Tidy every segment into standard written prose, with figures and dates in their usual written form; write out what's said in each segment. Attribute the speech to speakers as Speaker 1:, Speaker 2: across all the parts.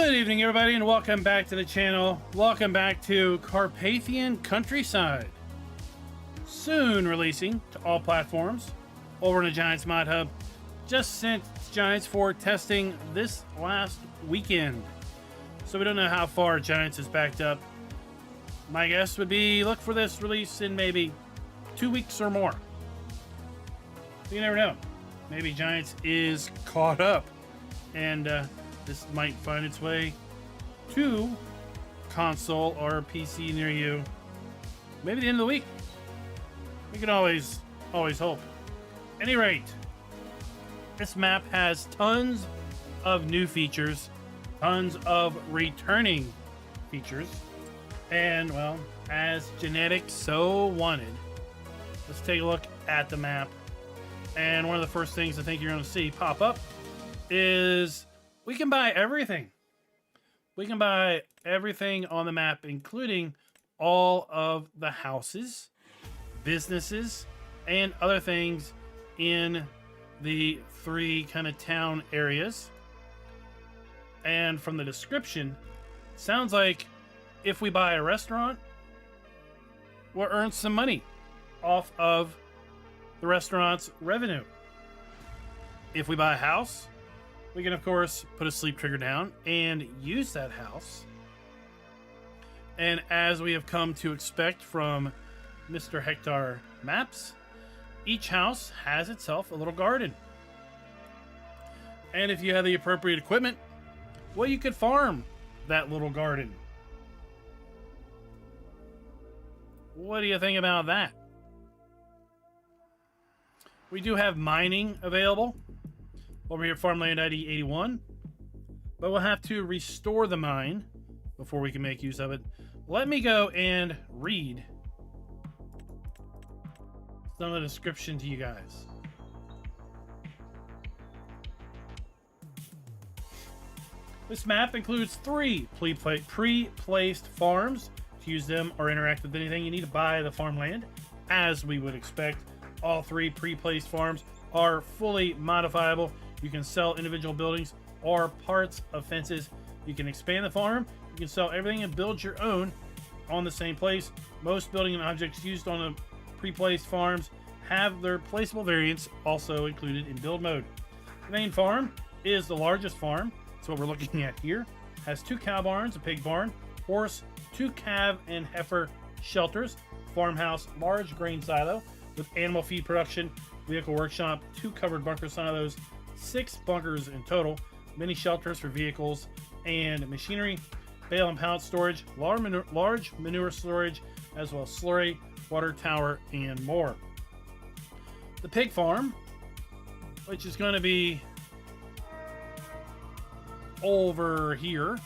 Speaker 1: Good evening, everybody, and welcome back to the channel. Welcome back to Carpathian Countryside. Soon releasing to all platforms over in the Giants Mod Hub. Just sent Giants for testing this last weekend. So we don't know how far Giants is backed up. My guess would be look for this release in maybe 2 weeks or more. You never know. Maybe Giants is caught up and this might find its way to console or PC near you. Maybe the end of the week. We can always hope. At any rate, this map has tons of new features, tons of returning features, and well, as genetics so wanted. Let's take a look at the map. And one of the first things I think you're going to see pop up is we can buy everything. We can buy everything on the map, including all of the houses, businesses, and other things in the three kind of town areas. And from the description, sounds like if we buy a restaurant, we'll earn some money off of the restaurant's revenue. If we buy a house, we can, of course, put a sleep trigger down and use that house. And as we have come to expect from Mr. Hectare Maps, each house has itself a little garden. And if you have the appropriate equipment, well, you could farm that little garden. What do you think about that? We do have mining available over here at Farmland ID 81, but we'll have to restore the mine before we can make use of it. Let me go and read some of the description to you guys. This map includes 3 pre-placed farms. To use them or interact with anything, you need to buy the farmland, as we would expect. All 3 pre-placed farms are fully modifiable. You can sell individual buildings or parts of fences. You can expand the farm. You can sell everything and build your own on the same place. Most building and objects used on the pre-placed farms have their placeable variants also included in build mode. The main farm is the largest farm. That's what we're looking at here. Has 2 cow barns, a pig barn, horse, 2 calf and heifer shelters, farmhouse, large grain silo with animal feed production, vehicle workshop, 2 covered bunker silos, 6 bunkers in total, many shelters for vehicles and machinery, bale and pallet storage, large manure storage, as well as slurry, water tower, and more. The pig farm, which is going to be over here,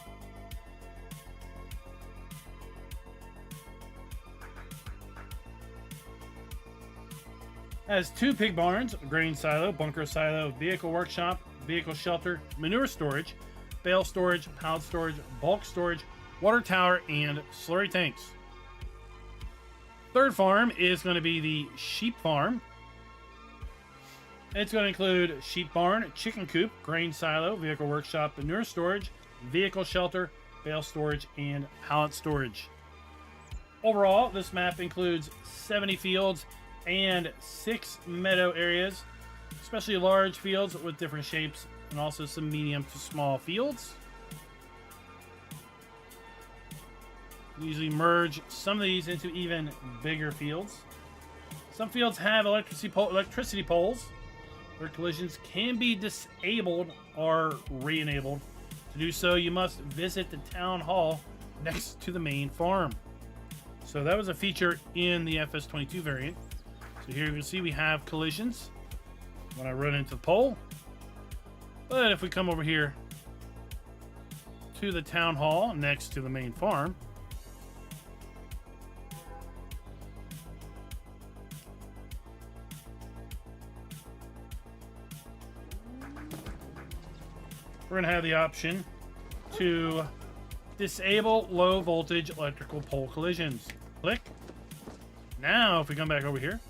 Speaker 1: has 2 pig barns, a grain silo, bunker silo, vehicle workshop, vehicle shelter, manure storage, bale storage, pallet storage, bulk storage, water tower, and slurry tanks. Third farm is going to be the sheep farm. It's going to include sheep barn, chicken coop, grain silo, vehicle workshop, manure storage, vehicle shelter, bale storage, and pallet storage. Overall, this map includes 70 fields and 6 meadow areas, especially large fields with different shapes, and also some medium to small fields. Usually merge some of these into even bigger fields. Some fields have electricity poles where collisions can be disabled or re-enabled. To do so, you must visit the town hall next to the main farm. So that was a feature in the FS22 variant. So here you can see we have collisions when I run into the pole. But if we come over here to the town hall next to the main farm, we're going to have the option to disable low voltage electrical pole collisions. Click. Now if we come back over here,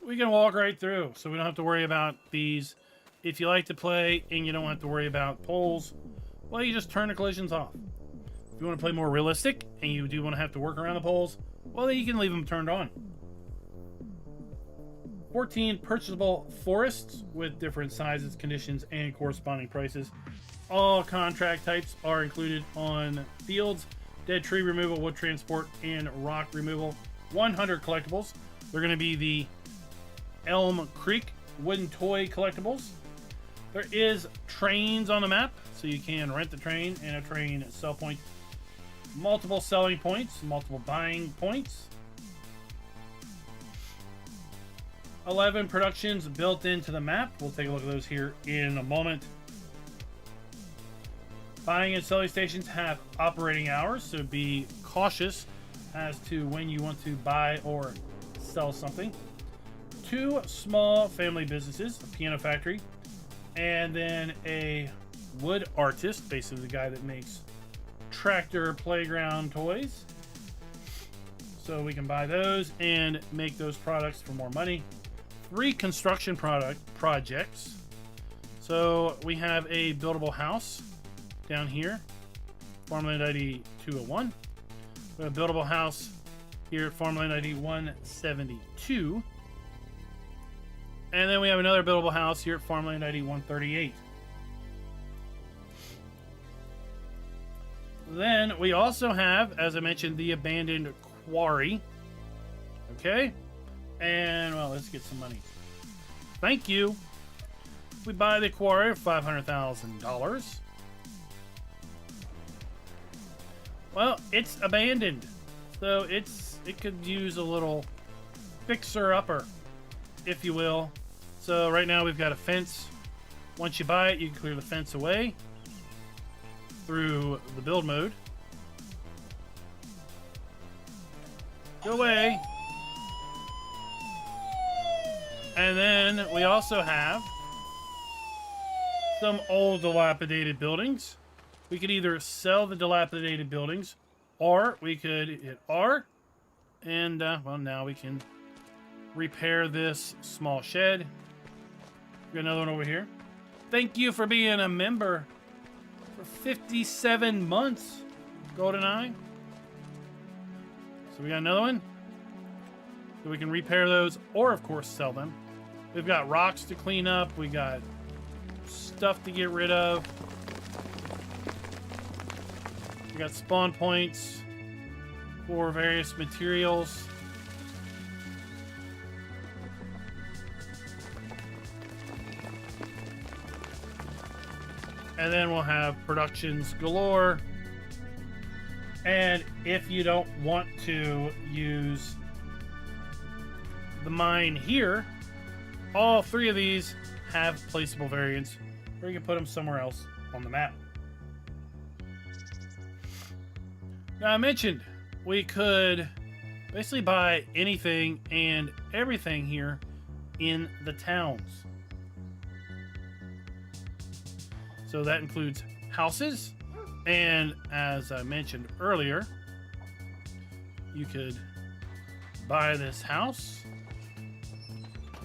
Speaker 1: we can walk right through, so we don't have to worry about these. If you like to play and you don't have to worry about poles, well, you just turn the collisions off. If you want to play more realistic and you do want to have to work around the poles, well, then you can leave them turned on. 14 purchasable forests with different sizes, conditions, and corresponding prices. All contract types are included on fields, dead tree removal, wood transport, and rock removal. 100 collectibles. They're going to be the Elm Creek wooden toy collectibles. There is trains on the map, so you can rent the train and a train sell point. Multiple selling points, multiple buying points. 11 productions built into the map. We'll take a look at those here in a moment. Buying and selling stations have operating hours, so be cautious as to when you want to buy or sell something. 2 small family businesses, a piano factory, and then a wood artist, basically the guy that makes tractor playground toys. So we can buy those and make those products for more money. 3 construction projects. So we have a buildable house down here, Farmland ID 201. We have a buildable house here at Farmland ID 172. And then we have another buildable house here at Farmland ID 138. Then we also have, as I mentioned, the abandoned quarry. Okay? And, well, let's get some money. Thank you. We buy the quarry for $500,000. Well, it's abandoned. So it could use a little fixer-upper, if you will. So right now we've got a fence. Once you buy it, you can clear the fence away through the build mode. Go away. And then we also have some old dilapidated buildings. We could either sell the dilapidated buildings, or we could hit R, and well, now we can repair this small shed. We got another one over here. Thank you for being a member for 57 months, GoldenEye. So we got another one. So we can repair those, or of course sell them. We've got rocks to clean up. We got stuff to get rid of. We got spawn points for various materials. And then we'll have productions galore. And if you don't want to use the mine here, all 3 of these have placeable variants, or you can put them somewhere else on the map. Now, I mentioned we could basically buy anything and everything here in the towns. So that includes houses, and as I mentioned earlier, you could buy this house,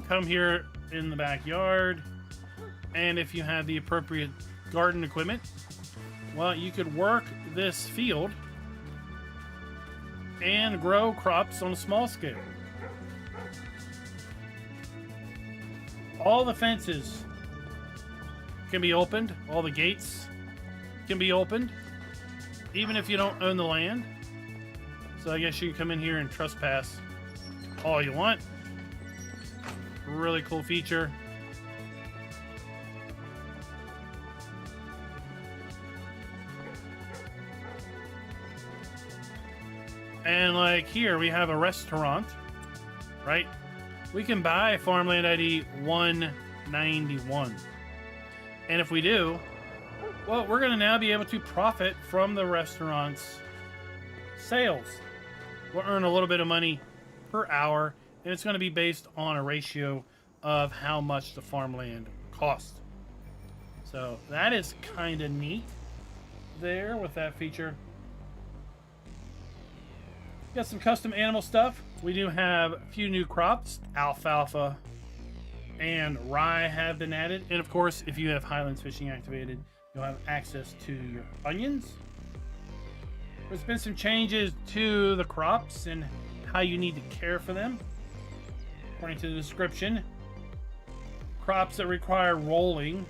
Speaker 1: come here in the backyard, and if you have the appropriate garden equipment, well, you could work this field and grow crops on a small scale. All the fences can be opened, all the gates can be opened, even if you don't own the land. So I guess you can come in here and trespass all you want. Really cool feature. And like here, we have a restaurant, right? We can buy Farmland ID 191. And if we do, well, we're going to now be able to profit from the restaurant's sales. We'll earn a little bit of money per hour, and it's going to be based on a ratio of how much the farmland costs. So that is kind of neat there with that feature. Got some custom animal stuff. We do have a few new crops. Alfalfa and rye have been added. And of course, if you have Highlands Fishing activated, you'll have access to your onions. There's been some changes to the crops and how you need to care for them. According to the description, crops that require rolling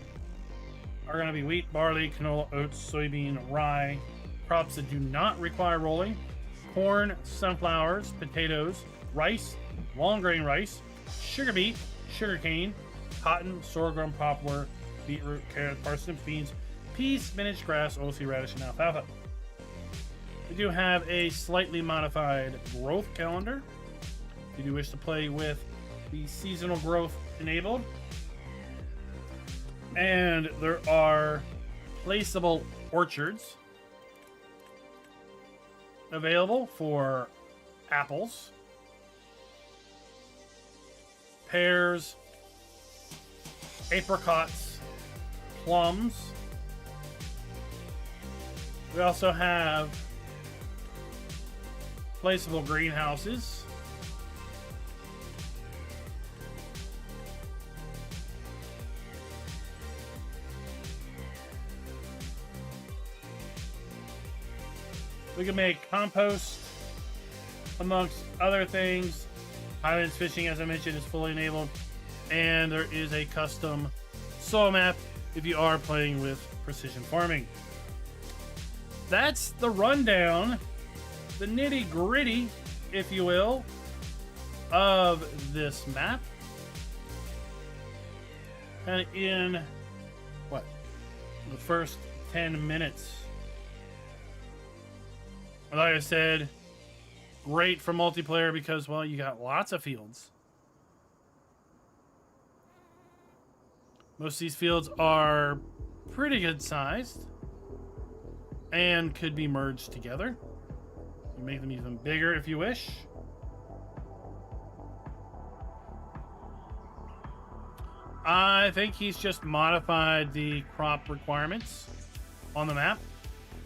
Speaker 1: are going to be wheat, barley, canola, oats, soybean, rye. Crops that do not require rolling: corn, sunflowers, potatoes, rice, long grain rice, sugar beet, sugarcane, cotton, sorghum, poplar, beetroot, carrot, parsnips, beans, peas, spinach, grass, oilseed radish, and alfalfa. We do have a slightly modified growth calendar. If you do wish to play with the seasonal growth enabled. And there are placeable orchards available for apples, pears, apricots, plums. We also have placeable greenhouses. We can make compost, amongst other things. Highlands Fishing, as I mentioned, is fully enabled. And there is a custom soil map if you are playing with precision farming. That's the rundown, the nitty gritty, if you will, of this map. And in, what, the first 10 minutes. Like I said, great for multiplayer because, well, you got lots of fields. Most of these fields are pretty good sized and could be merged together. You make them even bigger if you wish. I think he's just modified the crop requirements on the map,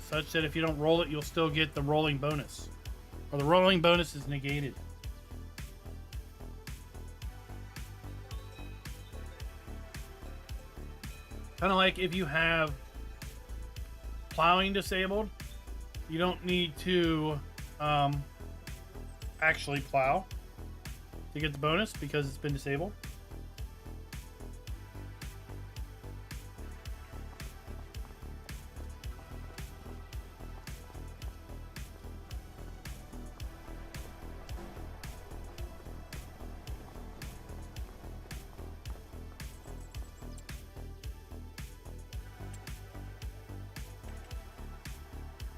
Speaker 1: such that if you don't roll it, you'll still get the rolling bonus. Or the rolling bonus is negated. Kind of like if you have plowing disabled, you don't need to actually plow to get the bonus because it's been disabled.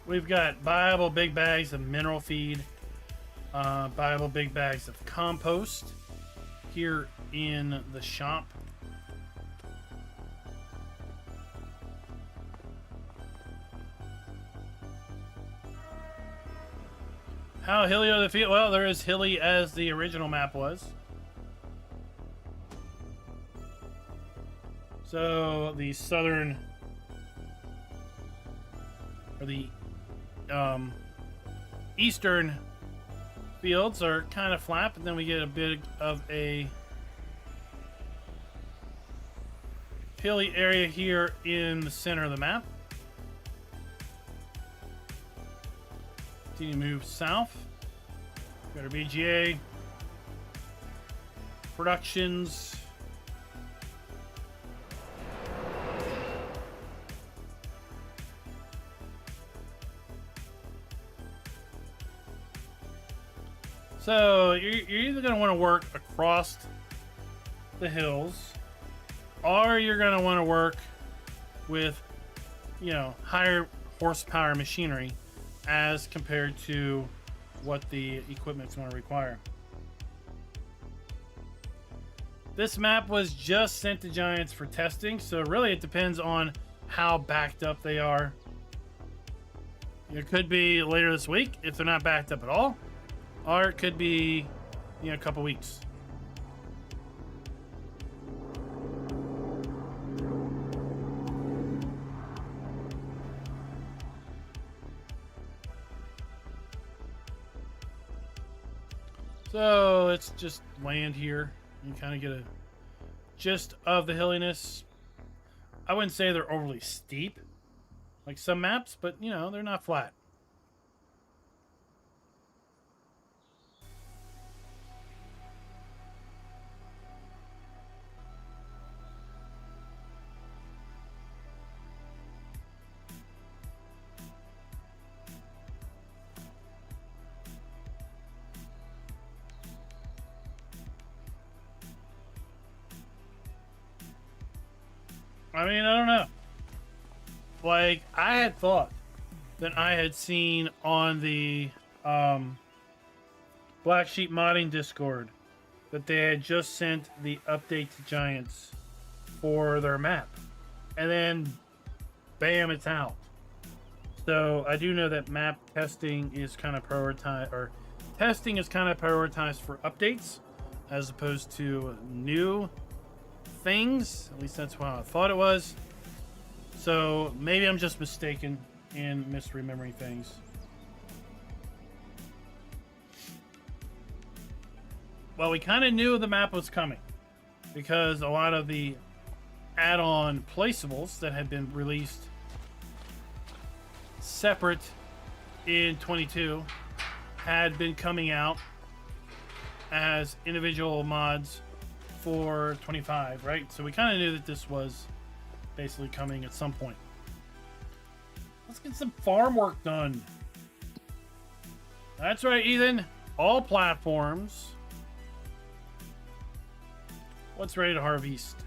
Speaker 1: We've got viable big bags of mineral feed, viable big bags of compost here in the shop. How hilly are the field? Well, they're as hilly as the original map was. So the southern, or the eastern fields are kind of flat, but then we get a bit of a hilly area here in the center of the map. Continue to move south. Got our BGA productions. So you're either going to want to work across the hills, or you're going to want to work with, you know, higher horsepower machinery as compared to what the equipment's going to require. This map was just sent to Giants for testing, so really it depends on how backed up they are. It could be later this week if they're not backed up at all. Or it could be, you know, a couple weeks. So let's just land here and kind of get a gist of the hilliness. I wouldn't say they're overly steep, like some maps, but you know, they're not flat. I mean, I don't know. Like, I had thought that I had seen on the Black Sheep Modding Discord that they had just sent the update to Giants for their map. And then, bam, it's out. So, I do know that map testing is kind of prioritized, or testing is kind of prioritized for updates as opposed to new things. At least that's what I thought it was. So maybe I'm just mistaken in misremembering things. Well, we kind of knew the map was coming because a lot of the add-on placeables that had been released separate in 22 had been coming out as individual mods for 25, right? So we kind of knew that this was basically coming at some point. Let's get some farm work done. That's right, Ethan. All platforms. What's ready to harvest?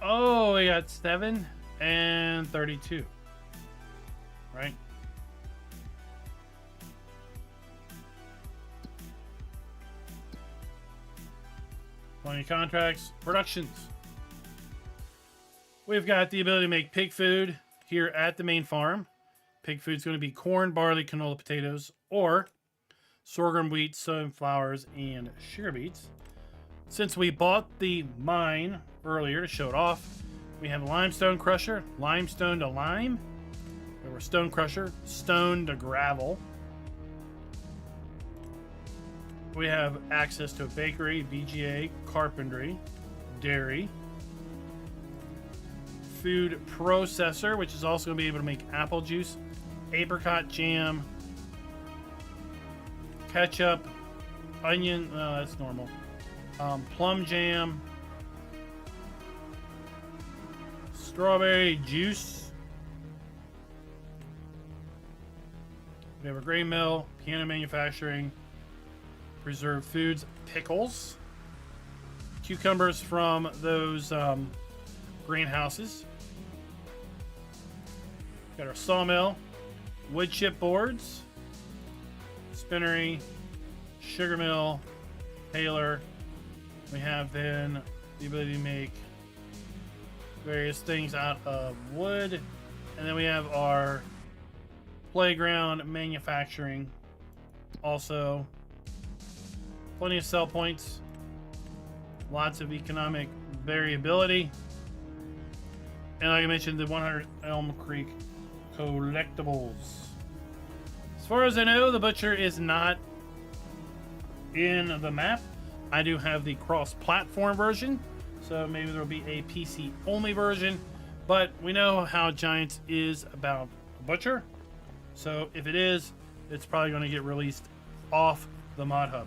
Speaker 1: Oh, we got 7 and 32. Right? Plenty of contracts. Productions. We've got the ability to make pig food here at the main farm. Pig food's going to be corn, barley, canola, potatoes, or sorghum, wheat, sunflowers, and sugar beets. Since we bought the mine earlier to show it off, we have a limestone crusher, limestone to lime. We have our stone crusher, stone to gravel. We have access to a bakery, VGA, carpentry, dairy, food processor, which is also going to be able to make apple juice, apricot jam, ketchup, onion, that's normal, plum jam, strawberry juice. We have a grain mill, piano manufacturing, preserved foods, pickles, cucumbers from those greenhouses. Got our sawmill, wood chip boards, spinnery, sugar mill, tailor. We have then the ability to make various things out of wood. And then we have our playground manufacturing. Also, plenty of sell points, lots of economic variability. And like I mentioned, the 100 Elm Creek collectibles. As far as I know, the butcher is not in the map. I do have the cross-platform version, so maybe there will be a PC-only version. But we know how Giants is about a butcher, so if it is, it's probably going to get released off the mod hub.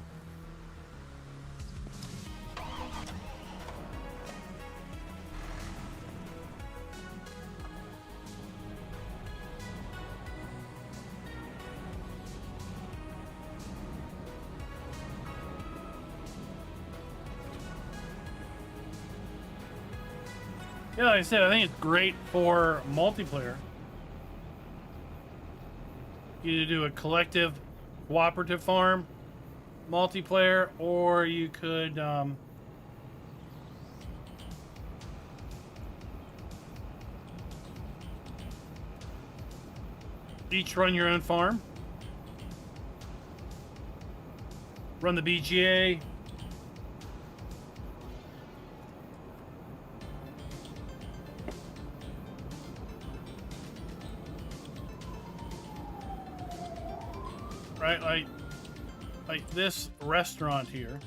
Speaker 1: Yeah, like I said, I think it's great for multiplayer. You either do a collective, cooperative farm multiplayer, or you could each run your own farm, run the BGA, right? Like this restaurant here.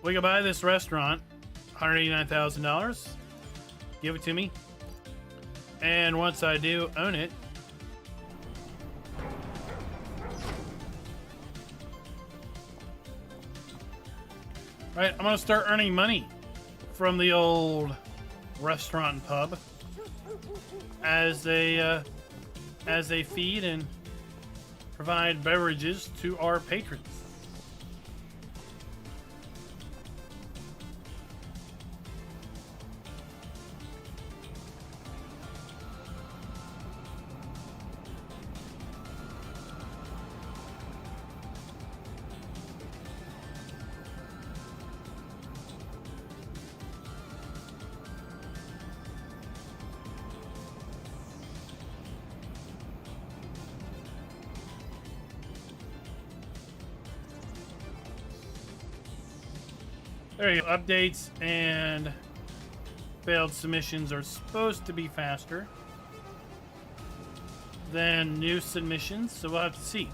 Speaker 1: We can buy this restaurant, $189,000. Give it to me. And once I do own it, right, I'm gonna start earning money from the old restaurant and pub as they feed and provide beverages to our patrons. There you go. Updates and failed submissions are supposed to be faster than new submissions, so we'll have to see.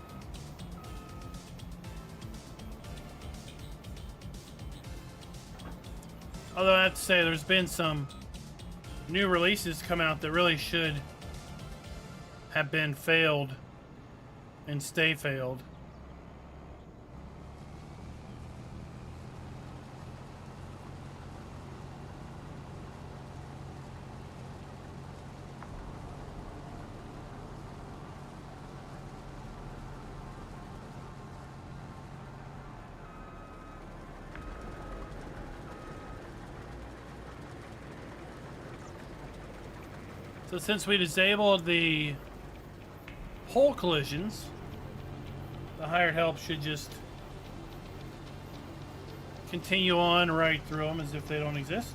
Speaker 1: Although I have to say, there's been some new releases come out that really should have been failed and stay failed. So since we disabled the hole collisions, the hired help should just continue on right through them as if they don't exist.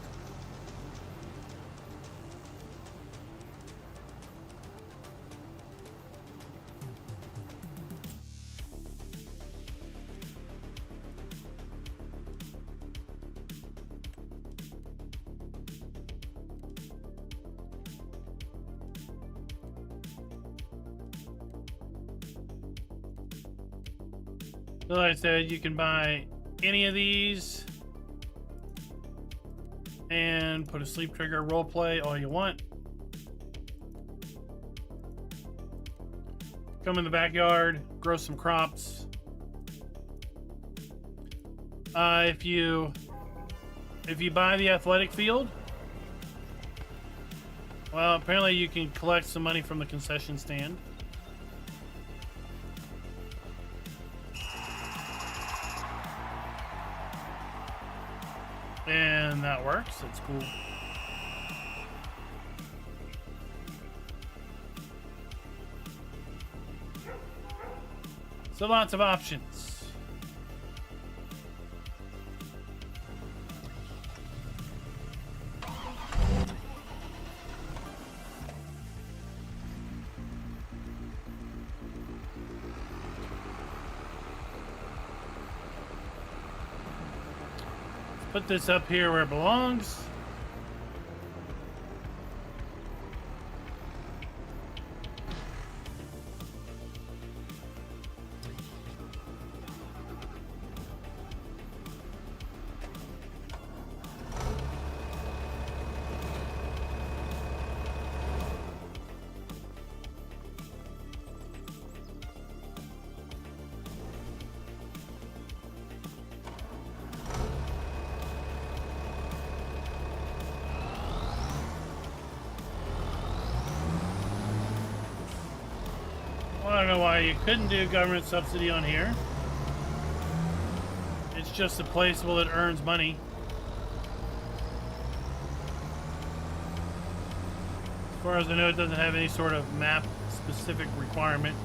Speaker 1: So like I said, you can buy any of these and put a sleep trigger roleplay all you want. Come in the backyard, grow some crops. If you buy the athletic field, well, apparently you can collect some money from the concession stand. And that works. That's cool. So lots of options. Put this up here where it belongs. I don't know why you couldn't do government subsidy on here. It's just a place where it earns money. As far as I know, it doesn't have any sort of map specific requirement.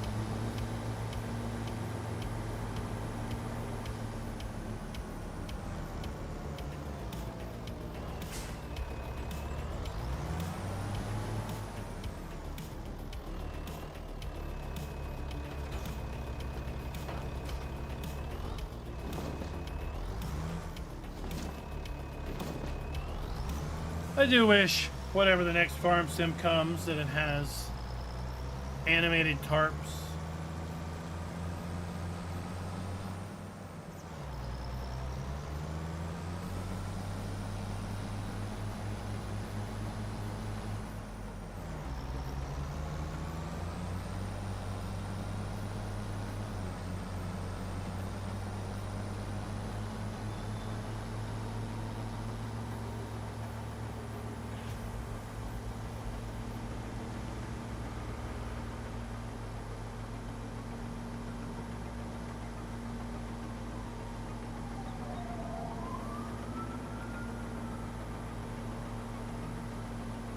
Speaker 1: I do wish, whatever the next farm sim comes, that it has animated tarps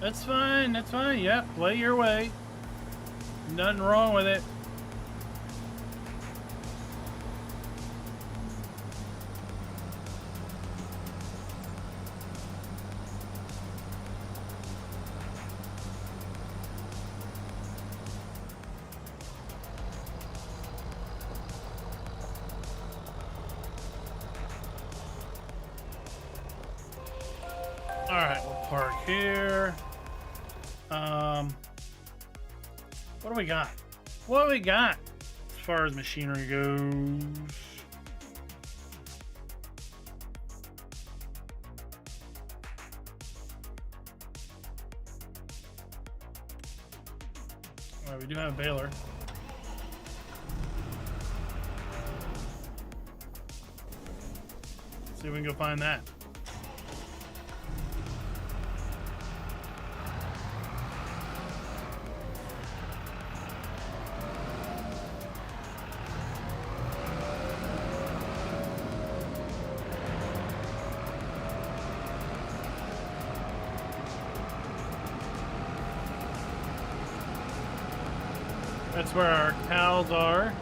Speaker 1: That's fine. That's fine. Yep. Play your way. Nothing wrong with it. Alright, we'll park here. What do we got? What do we got as far as machinery goes? Alright, we do have a baler. Let's see if we can go find that. That's where our cows are.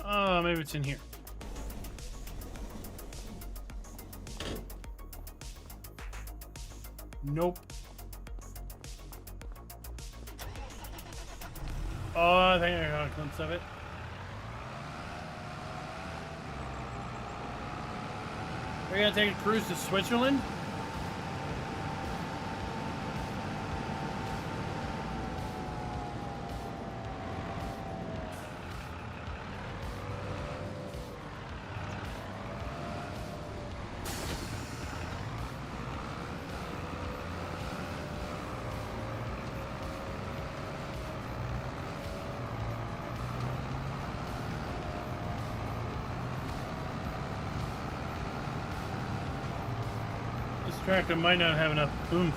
Speaker 1: Oh, maybe it's in here. Nope. Oh, I think I got a glimpse of it. We're gonna take a cruise to Switzerland. This tractor might not have enough oomph.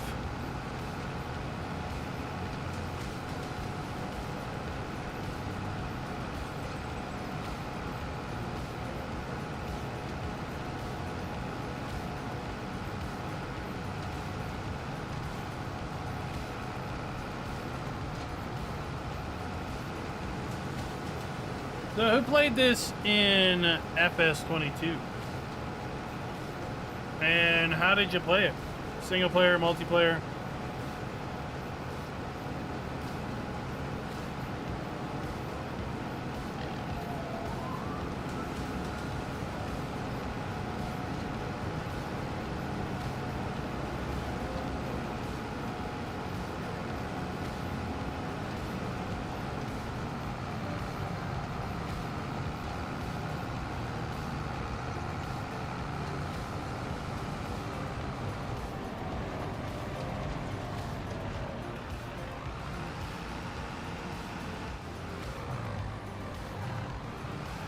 Speaker 1: So who played this in FS22? And how did you play it? Single player, multiplayer?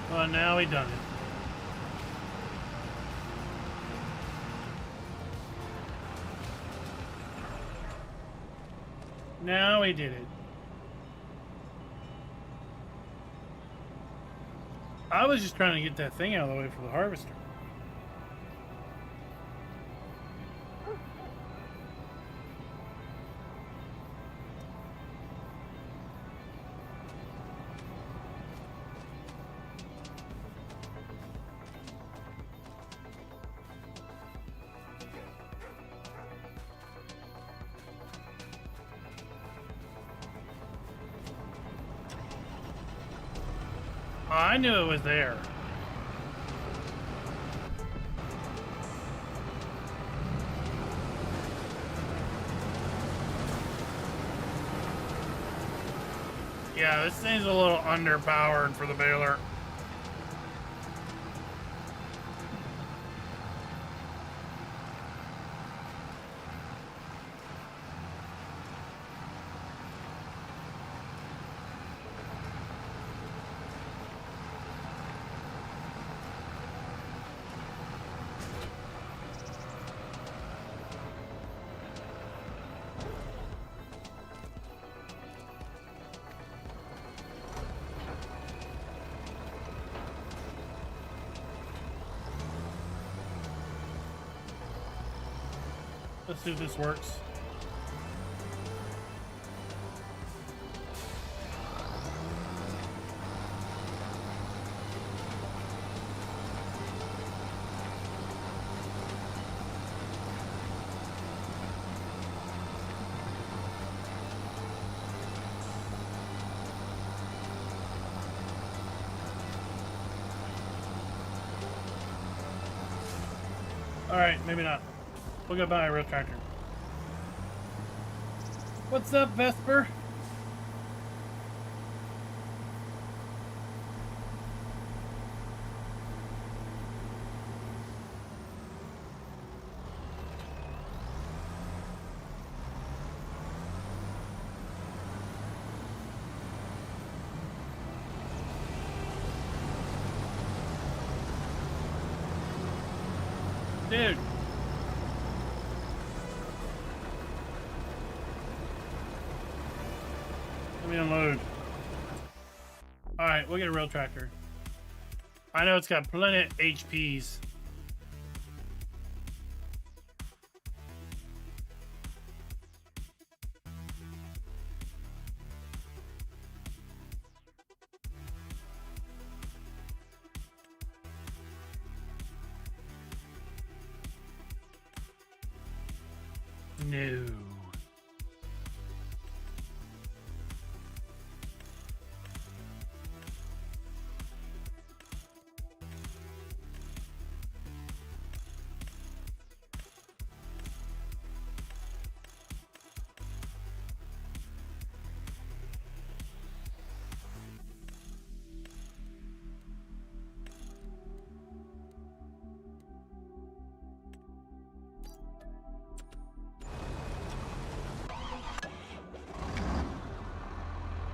Speaker 1: Well, now we done it. Now we did it. I was just trying to get that thing out of the way for the harvester. I knew it was there. Yeah, this thing's a little underpowered for the baler. Let's see if this works. Alright, maybe not. We'll go buy a real tractor. What's up, Vesper? Dude. Let me unload. Alright, we'll get a real tractor. I know it's got plenty of HPs. No.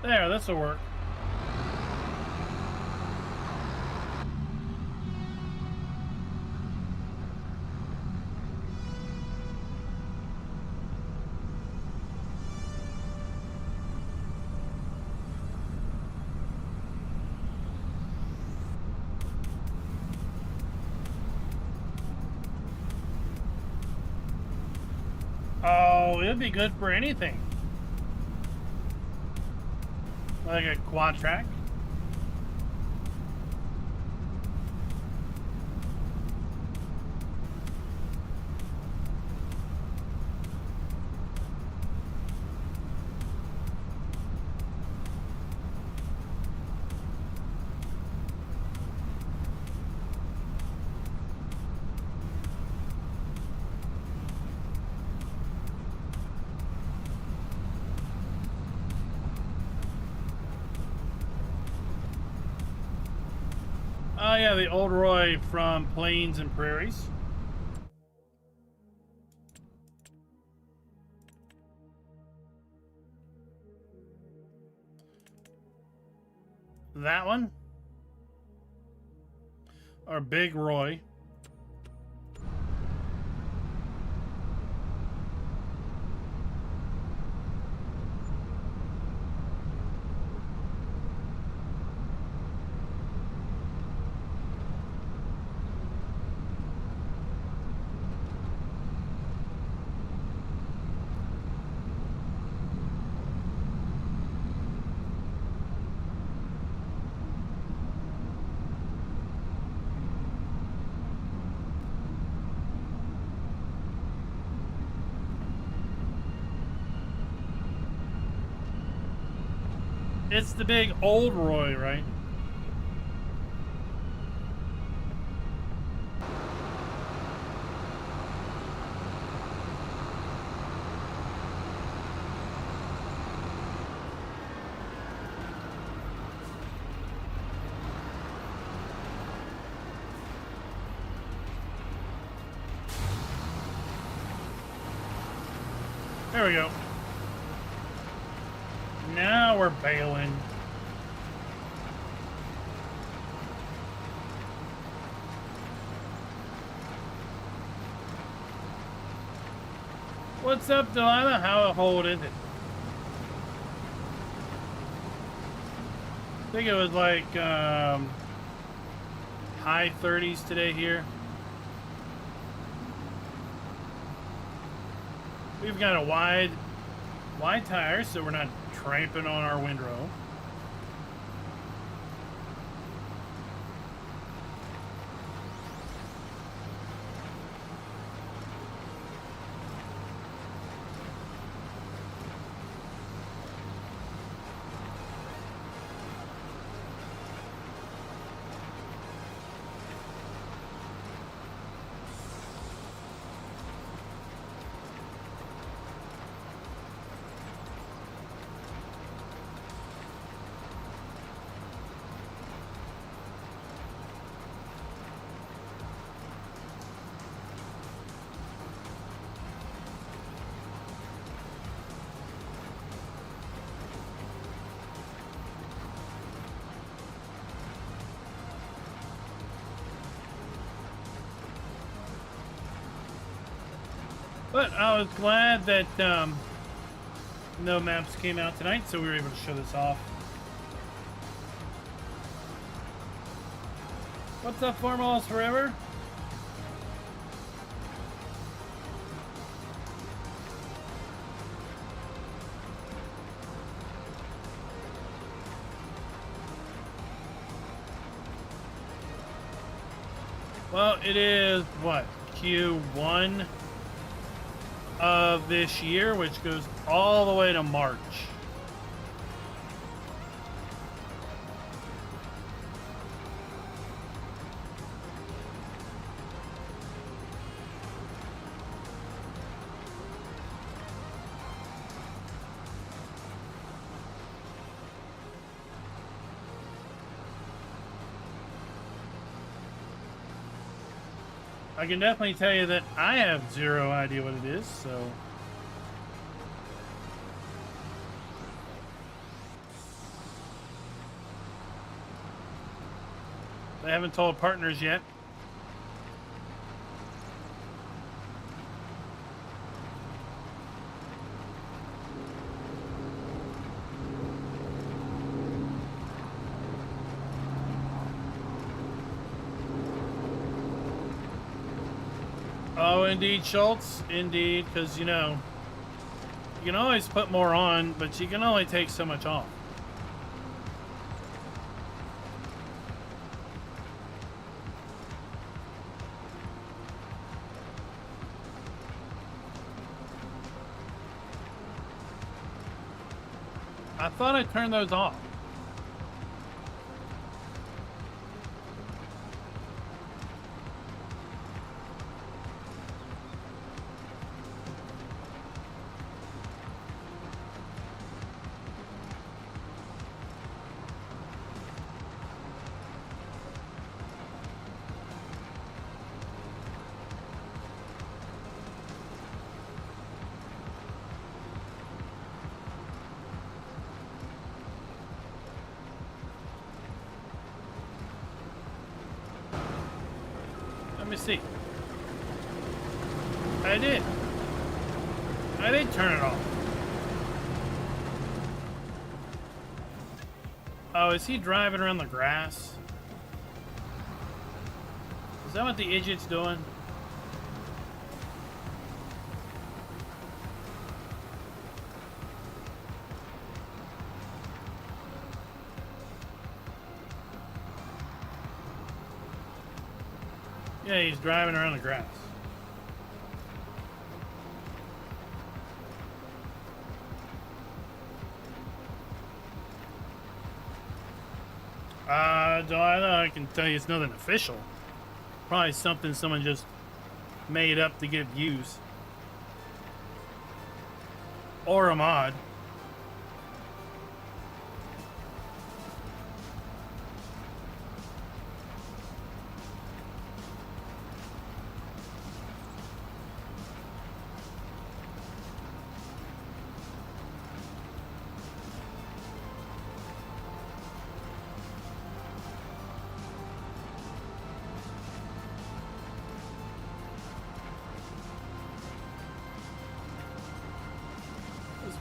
Speaker 1: There, this'll work. Oh, it'd be good for anything. Like a quad track. Oh yeah, the old Roy from Plains and Prairies. That one? Or Big Roy. It's the big old Roy, right? There we go. Now we're bailing. What's up, Delilah? How old is it? I think it was like high 30s today here. We've got a wide tire, so we're not tramping on our windrow. But I was glad that no maps came out tonight, so we were able to show this off. What's up, Farmers Forever? Well, it is, what, Q1 of this year, which goes all the way to March. I can definitely tell you that I have zero idea what it is, so. They haven't told partners yet. Oh, indeed, Schultz. Indeed, because, you know, you can always put more on, but you can only take so much off. I thought I turned those off. Let me see. I did turn it off. Oh, is he driving around the grass? Is that what the idiot's doing? Yeah, he's driving around the grass. I can tell you it's nothing official. Probably something someone just made up to get views. Or a mod.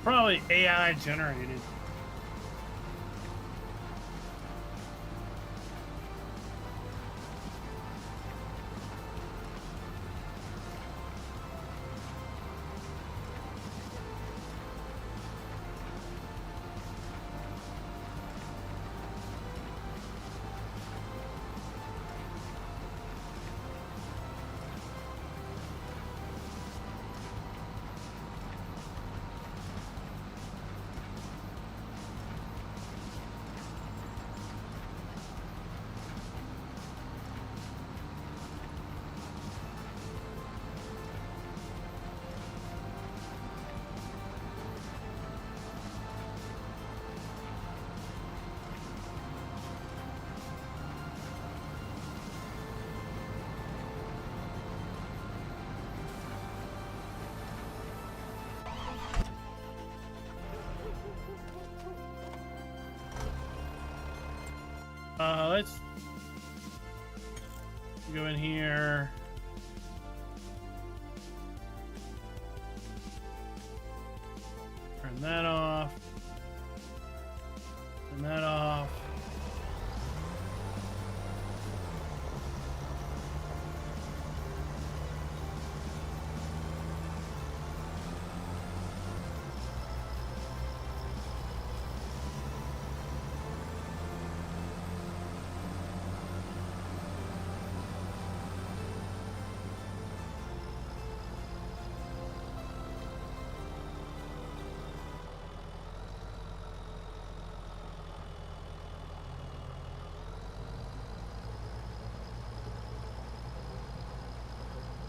Speaker 1: Probably AI generated. Go in here. Turn that off. Turn that off.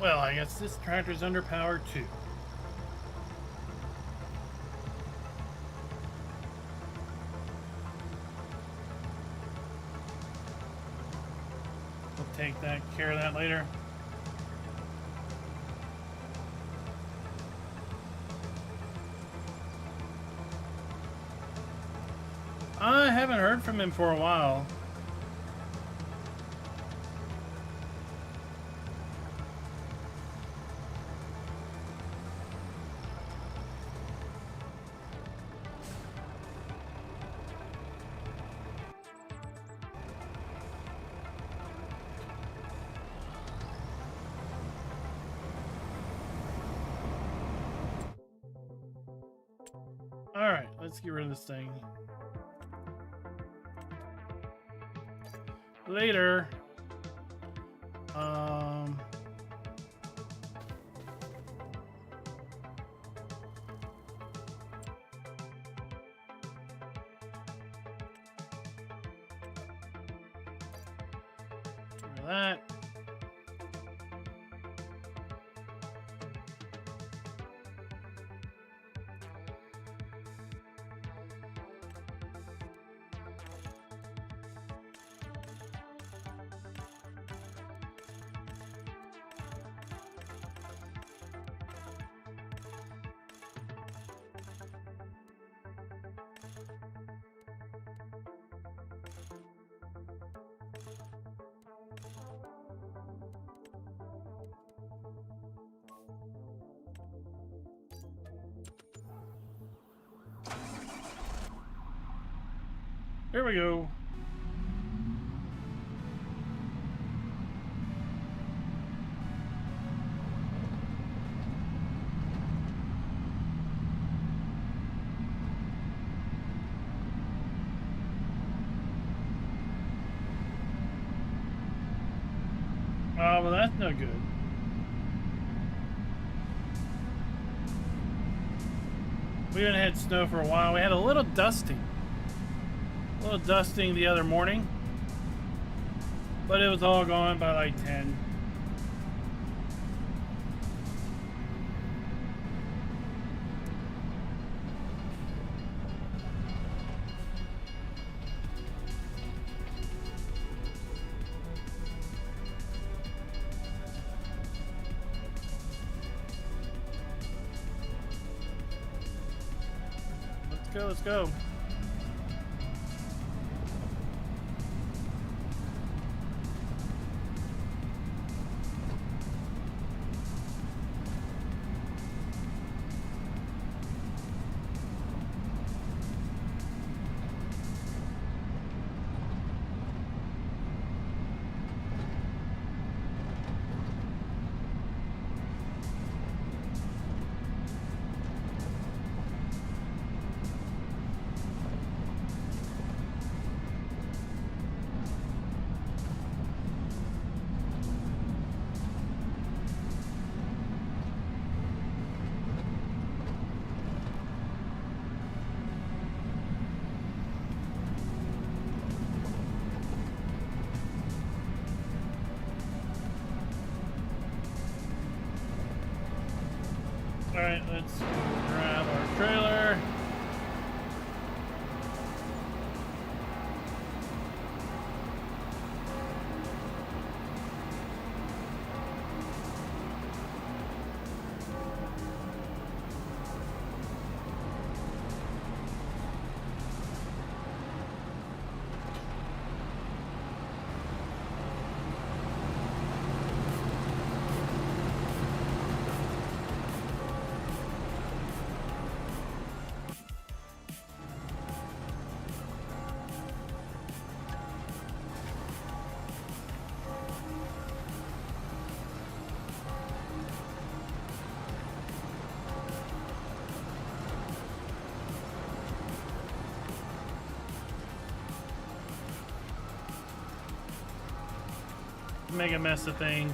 Speaker 1: Well, I guess this tractor's underpowered too. We'll take care of that later. I haven't heard from him for a while. Alright, let's get rid of this thing. Later. That. Here we go. Oh, well, that's no good. We haven't had snow for a while. We had a little dusting. A little dusting the other morning, but it was all gone by like 10. Let's go. Alright, let's grab our trailer. make a mess of things.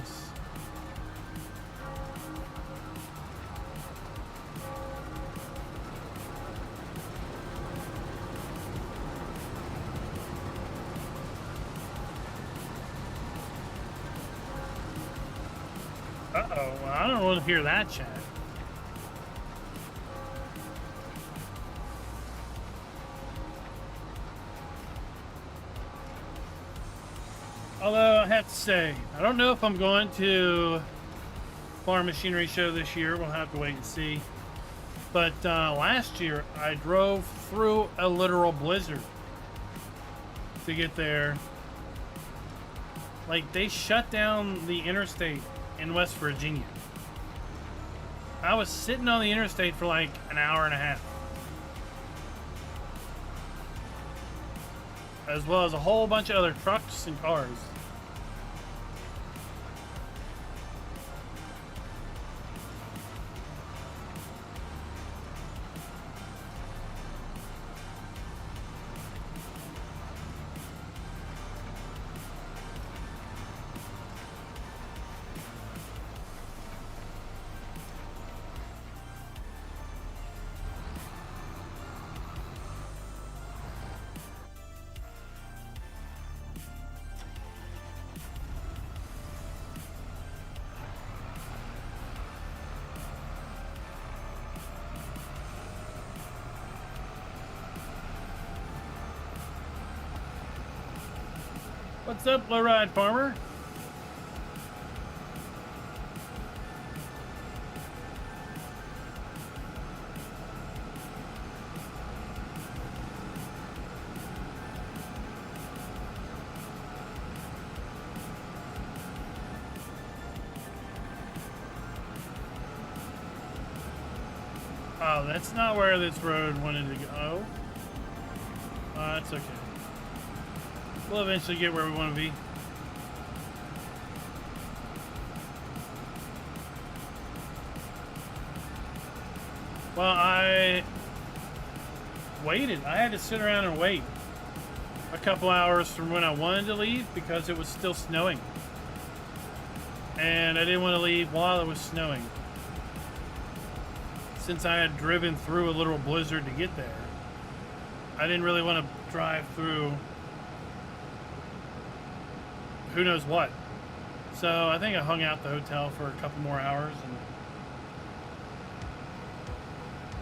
Speaker 1: Uh-oh, well, I don't want to hear that chat. Although, I have to say, I don't know if I'm going to Farm Machinery Show this year. We'll have to wait and see. But last year, I drove through a literal blizzard to get there. Like, they shut down the interstate in West Virginia. I was sitting on the interstate for like an hour and a half. As well as a whole bunch of other trucks and cars. What's up, Low Ride Farmer? Oh, that's not where this road wanted to go. That's okay. We'll eventually get where we want to be. Well, I waited. I had to sit around and wait a couple hours from when I wanted to leave because it was still snowing. And I didn't want to leave while it was snowing. Since I had driven through a literal blizzard to get there, I didn't really want to drive through who knows what. So I think I hung out at the hotel for a couple more hours, and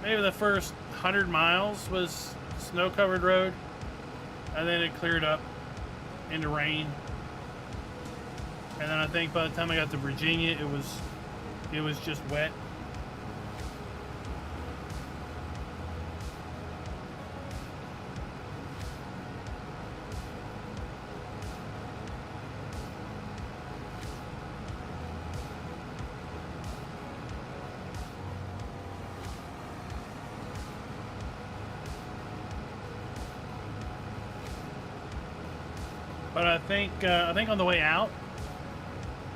Speaker 1: maybe the first 100 miles was snow-covered road, and then it cleared up into rain. And then I think by the time I got to Virginia, it was just wet. But I think on the way out,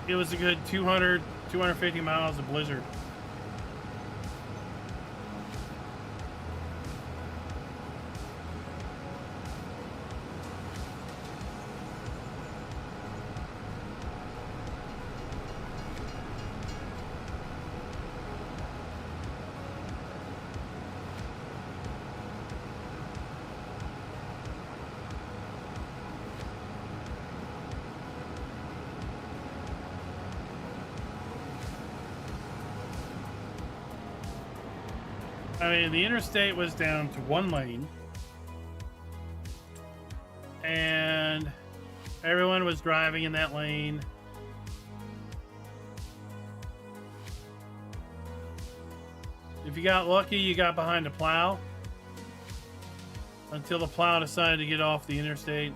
Speaker 1: it was a good 200, 250 miles of blizzard. I mean, the interstate was down to one lane, and everyone was driving in that lane. If you got lucky, you got behind a plow until the plow decided to get off the interstate.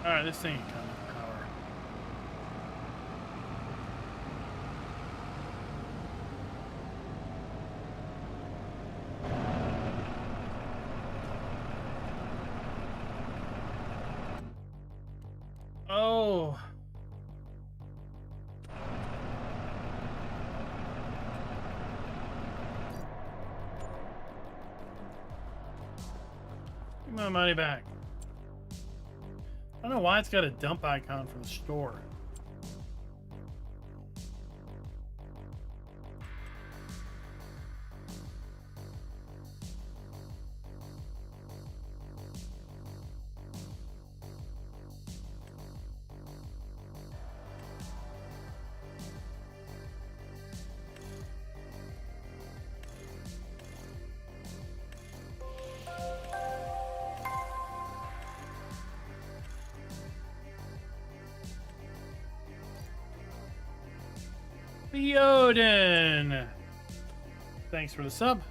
Speaker 1: Alright, this thing ain't coming to power. Oh. Give my money back. I don't know why it's got a dump icon for the store. Theoden! Thanks for the sub.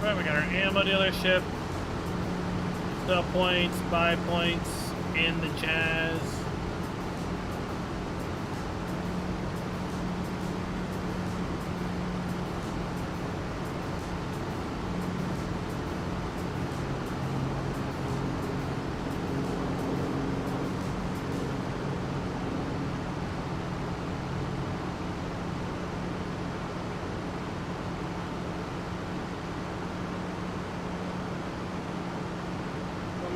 Speaker 1: Right, we got our ammo dealership. Sell points, buy points, and the jazz.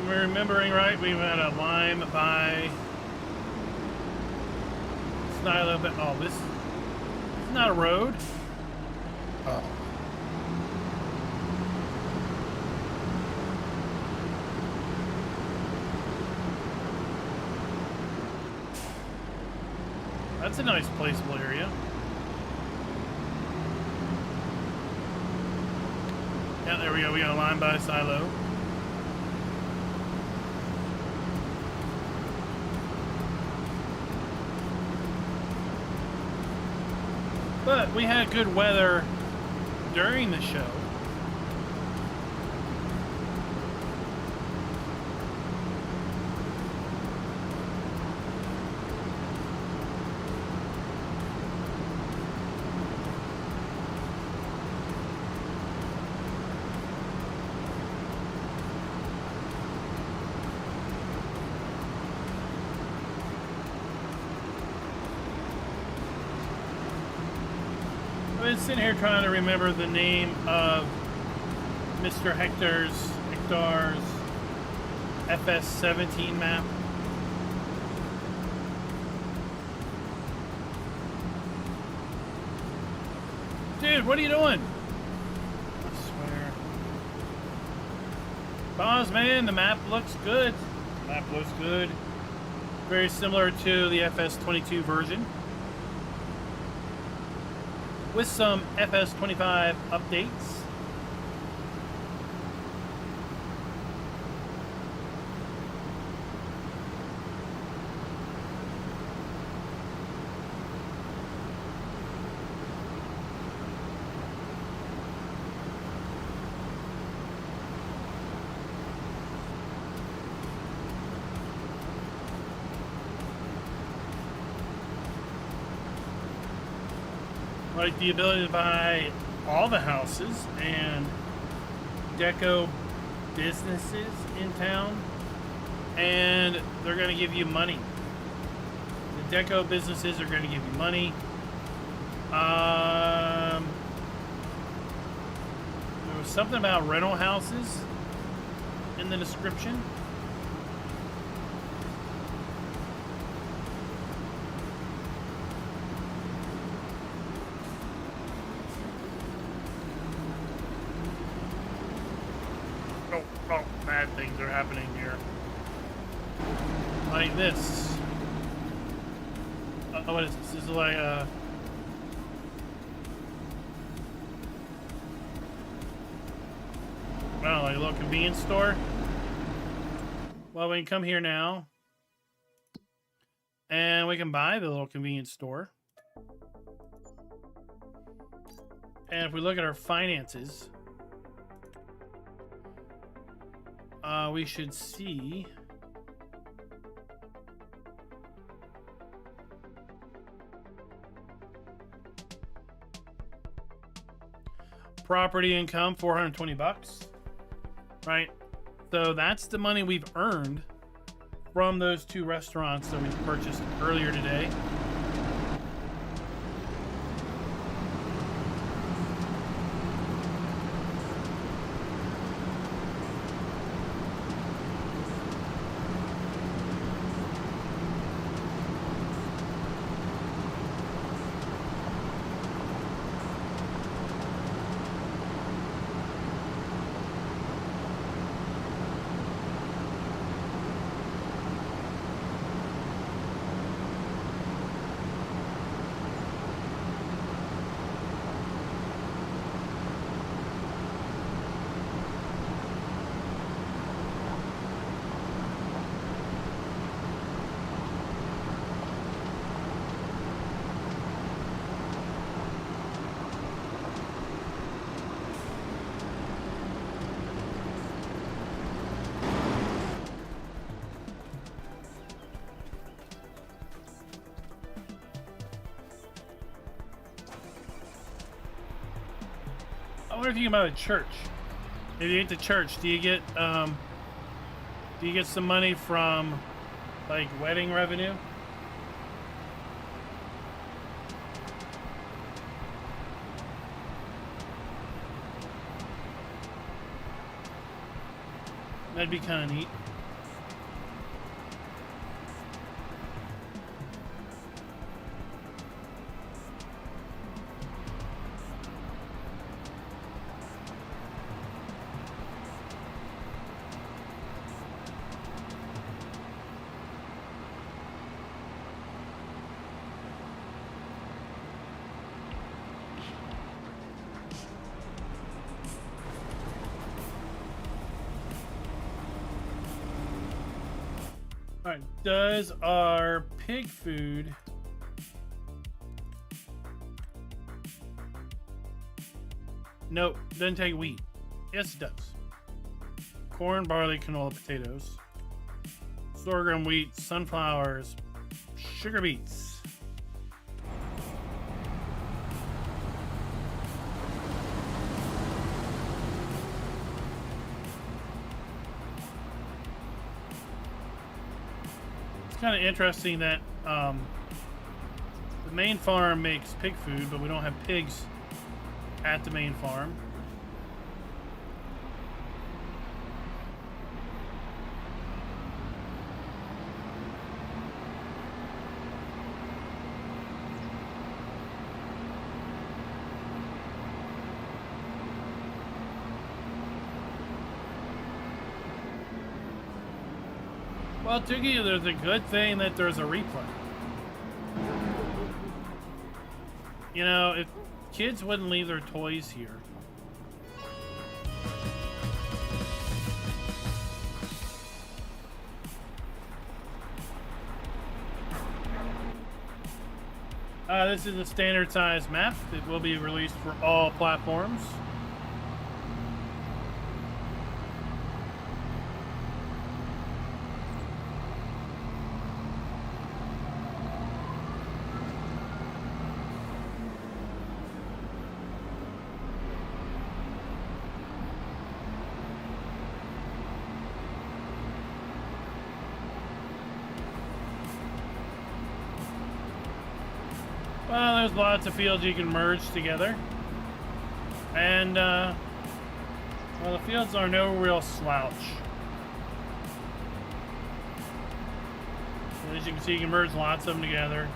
Speaker 1: Remembering right, we had a lime by it's not a little bit. Oh, this is not a road. Oh. That's a nice placeable area. Yeah, there we go. We got a lime by silo. But we had good weather during the show. I've been sitting here trying to remember the name of Mr. Hector's FS17 map. Dude, what are you doing? I swear. Boss man, the map looks good. The map looks good. Very similar to the FS22 version, with some FS25 updates. Like the ability to buy all the houses and deco businesses in town, and they're going to give you money. The deco businesses are going to give you money. There was something about rental houses in the description. Oh, bad things are happening here. Like this. Oh, what is this? This is like a... I don't know, like a little convenience store. Well, we can come here now. And we can buy the little convenience store. And if we look at our finances, we should see property income, 420 bucks, right? So that's the money we've earned from those 2 restaurants that we purchased earlier today. I wonder if you can buy a church. If you get the church, do you get some money from like wedding revenue? That'd be kind of neat. Alright, does our pig food nope, doesn't take wheat. Yes, it does. Corn, barley, canola, potatoes, sorghum, wheat, sunflowers, sugar beets. Kind of interesting that the main farm makes pig food, but we don't have pigs at the main farm. Well, Tookie, there's a good thing that there's a replay. You know, if kids wouldn't leave their toys here. This is a standard size map. It will be released for all platforms. Well, there's lots of fields you can merge together. And, well, the fields are no real slouch. As you can see, you can merge lots of them together.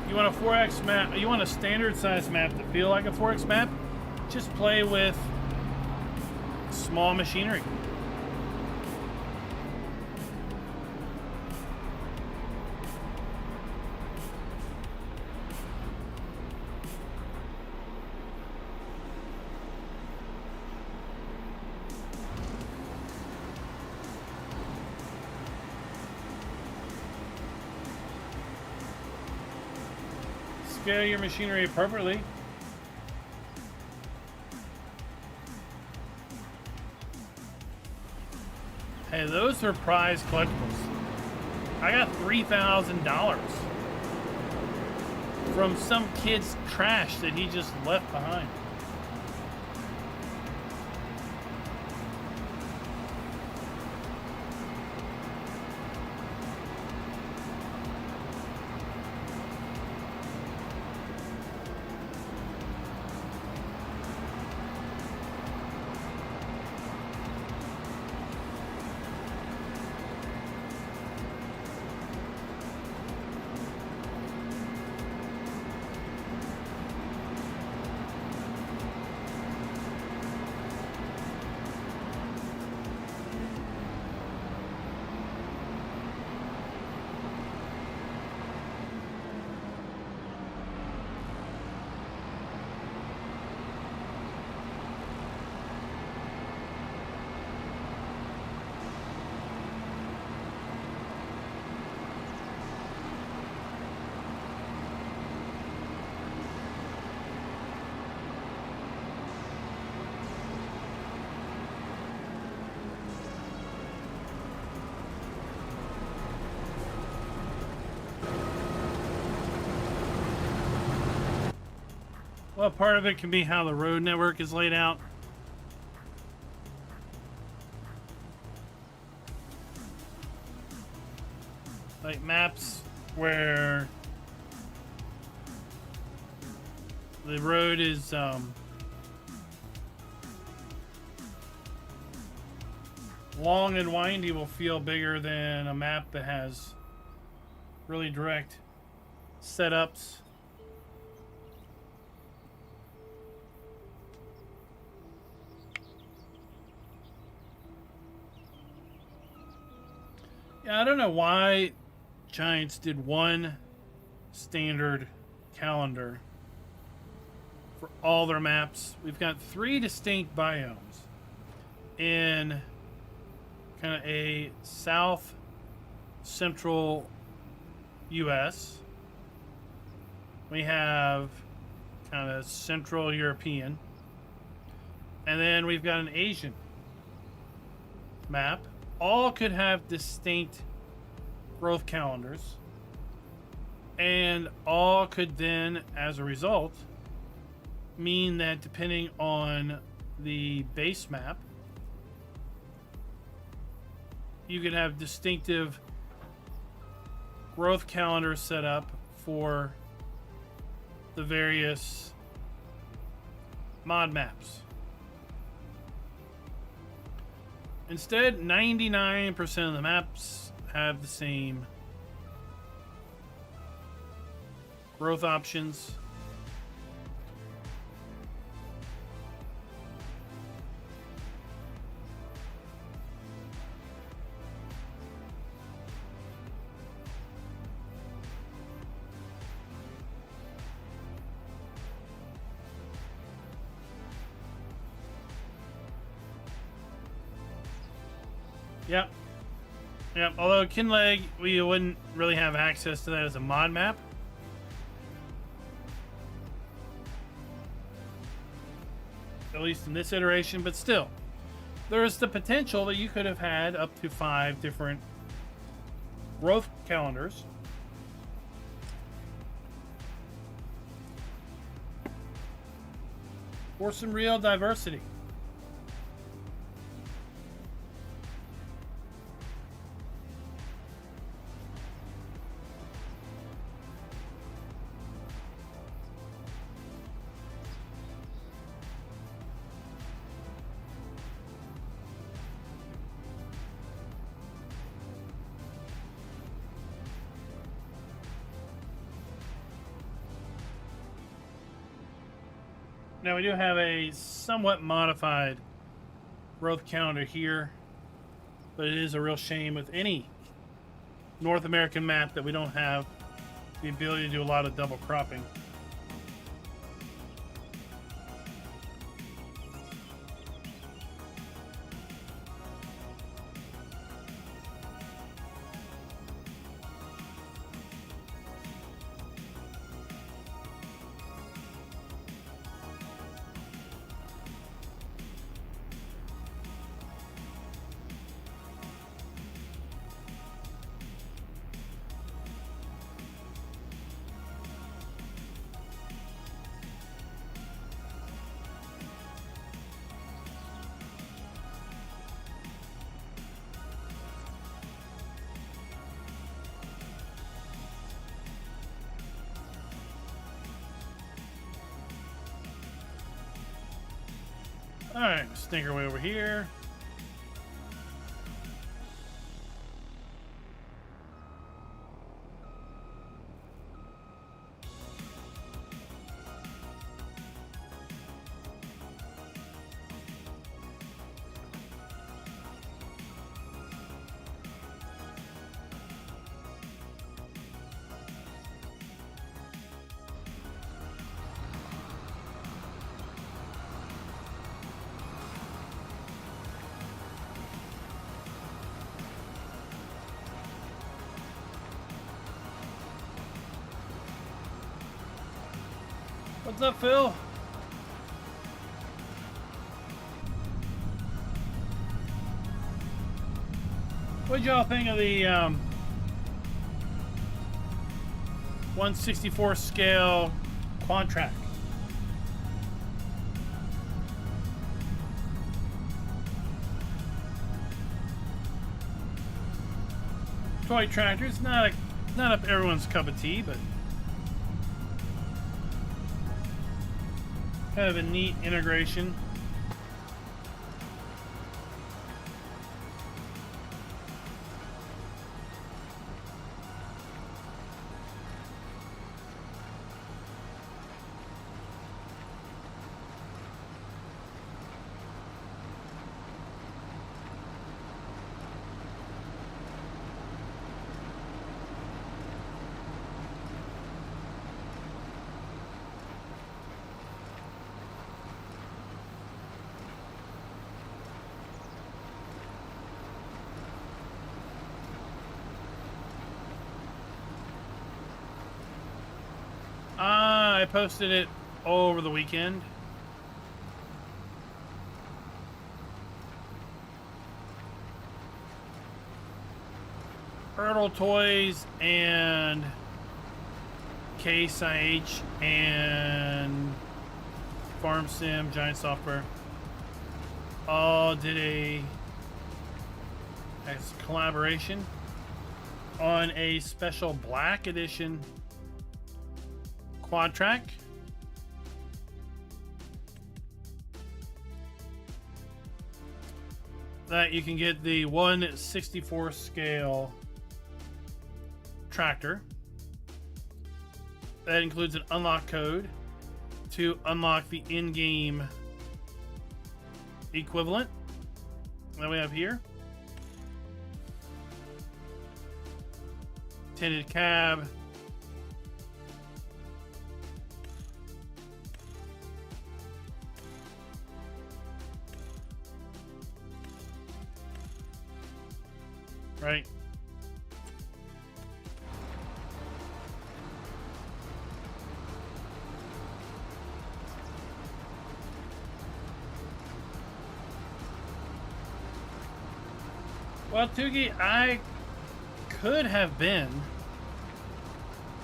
Speaker 1: You want a 4x map, you want a standard size map to feel like a 4x map, just play with small machinery. scale your machinery appropriately. Hey, those are prize collectibles. I got $3,000 from some kid's trash that he just left behind. Well, part of it can be how the road network is laid out. Like maps where the road is long and windy will feel bigger than a map that has really direct setups. Yeah, I don't know why Giants did one standard calendar for all their maps. We've got 3 distinct biomes in kind of a south central US. We have kind of Central European, and then we've got an Asian map. All could have distinct growth calendars, and all could then, as a result, mean that depending on the base map, you could have distinctive growth calendars set up for the various mod maps. Instead, 99% of the maps have the same growth options. Yep. Yep. Although Kinleg, we wouldn't really have access to that as a mod map. At least in this iteration, but still. There's the potential that you could have had up to 5 different growth calendars. For some real diversity. Now we do have a somewhat modified growth calendar here, but it is a real shame with any North American map that we don't have the ability to do a lot of double cropping. Alright, sneak our way over here. What's up, Phil? What'd y'all think of the 1/64 scale quad track? Toy tractors, not up everyone's cup of tea, but kind of a neat integration. I posted it over the weekend. Hurdle Toys and Case IH and Farm Sim, Giant Software all did a collaboration on a special black edition quad track. That you can get the 1/64 scale tractor. That includes an unlock code to unlock the in-game equivalent that we have here. Tinted cab. Right. Well, Tugi, I could have been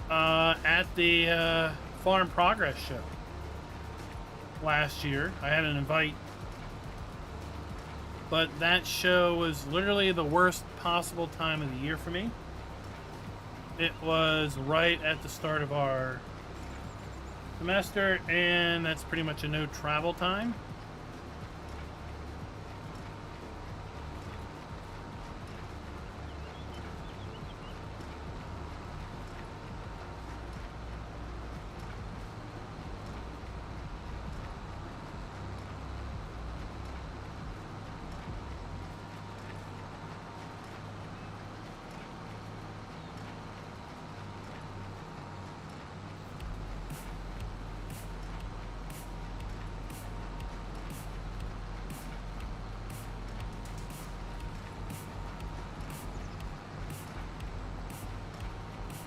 Speaker 1: at the Farm Progress show last year. I had an invite, but that show was literally the worst possible time of the year for me. It was right at the start of our semester, and that's pretty much a no travel time.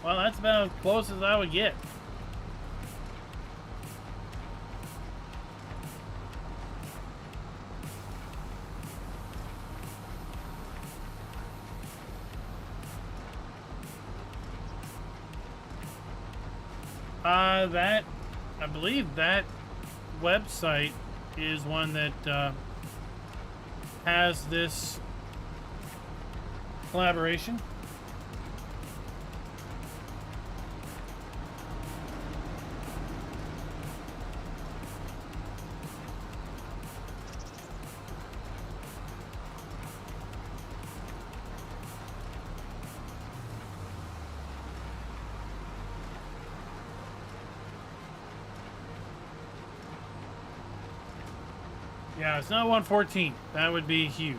Speaker 1: Well, that's about as close as I would get. I believe that website is one that has this collaboration. Yeah, it's not 114. That would be huge.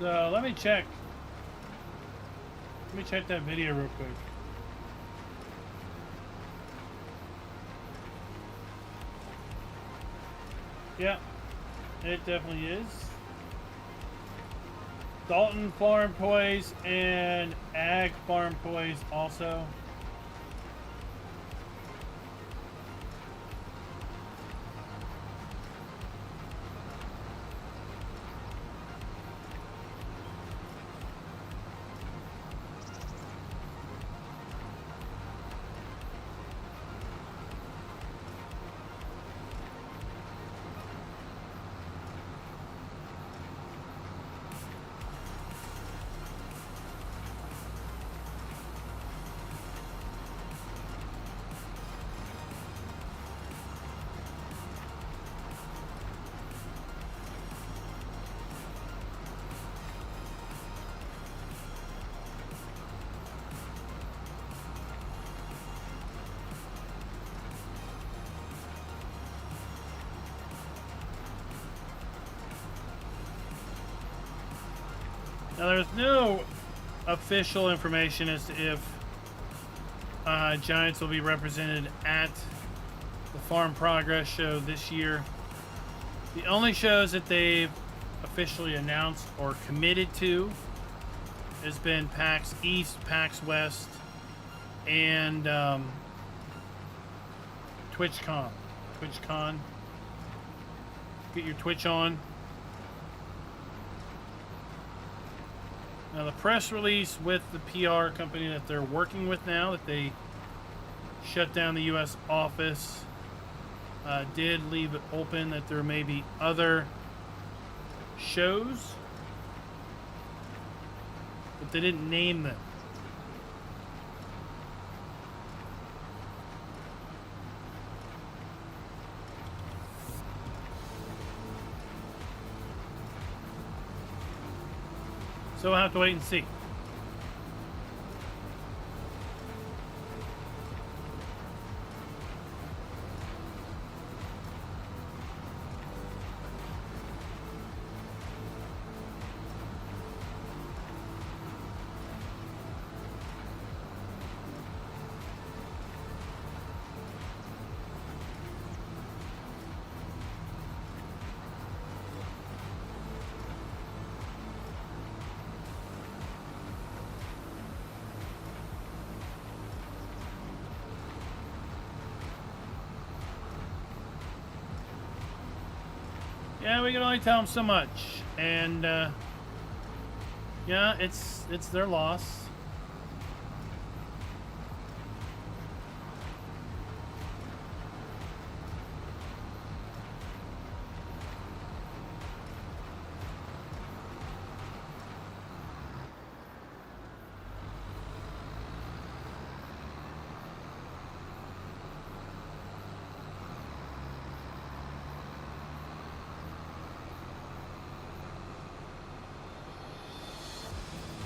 Speaker 1: So let me check. Let me check that video real quick. Yeah, it definitely is. Dalton Farm Toys and Ag Farm Toys also. Now, there's no official information as to if Giants will be represented at the Farm Progress show this year. The only shows that they've officially announced or committed to has been PAX East, PAX West, and TwitchCon. TwitchCon. Get your Twitch on. Now, the press release with the PR company that they're working with now, that they shut down the U.S. office, did leave it open that there may be other shows, but they didn't name them. So we'll have to wait and see. Yeah, we can only tell them so much, and yeah, it's their loss.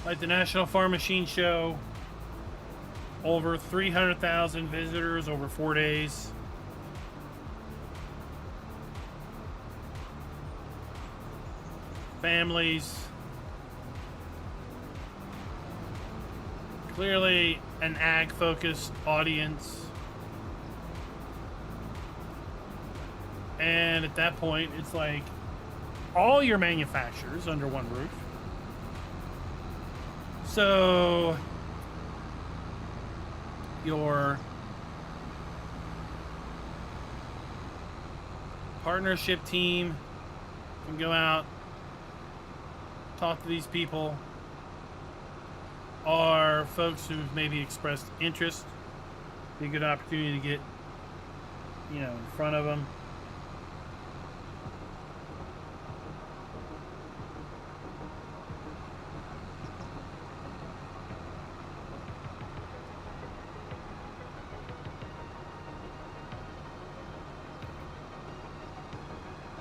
Speaker 1: Like the National Farm Machine Show, over 300,000 visitors over 4 days. Families. Clearly an ag-focused audience. And at that point, it's like all your manufacturers under one roof. So your partnership team can go out, talk to these people, or folks who've maybe expressed interest. Be a good opportunity to get, you know, in front of them. –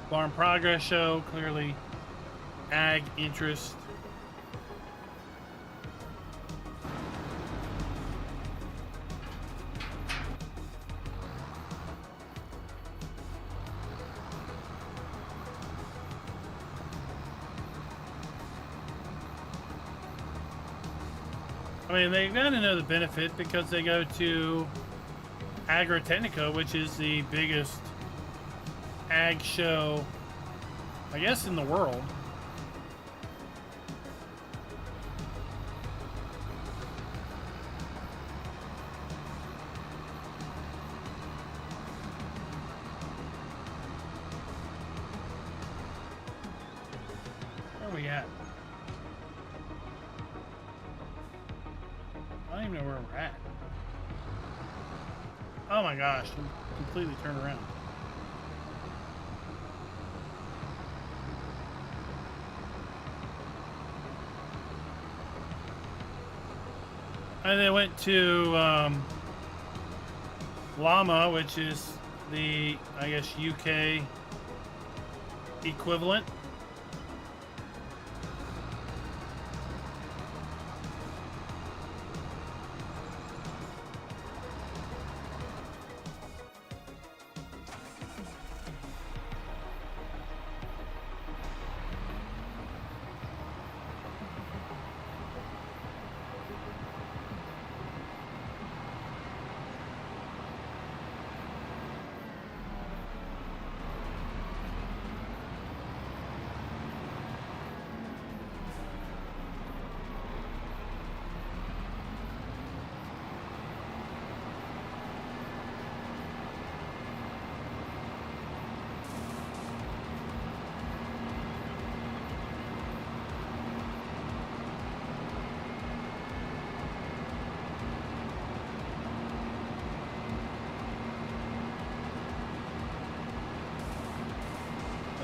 Speaker 1: Farm progress show, clearly ag interest. I mean, they gotta know the benefit because they go to Agritechnica, which is the biggest ag show, I guess, in the world. Where are we at? I don't even know where we're at. Oh my gosh, completely turned around. And they went to Llama, which is the, I guess, UK equivalent.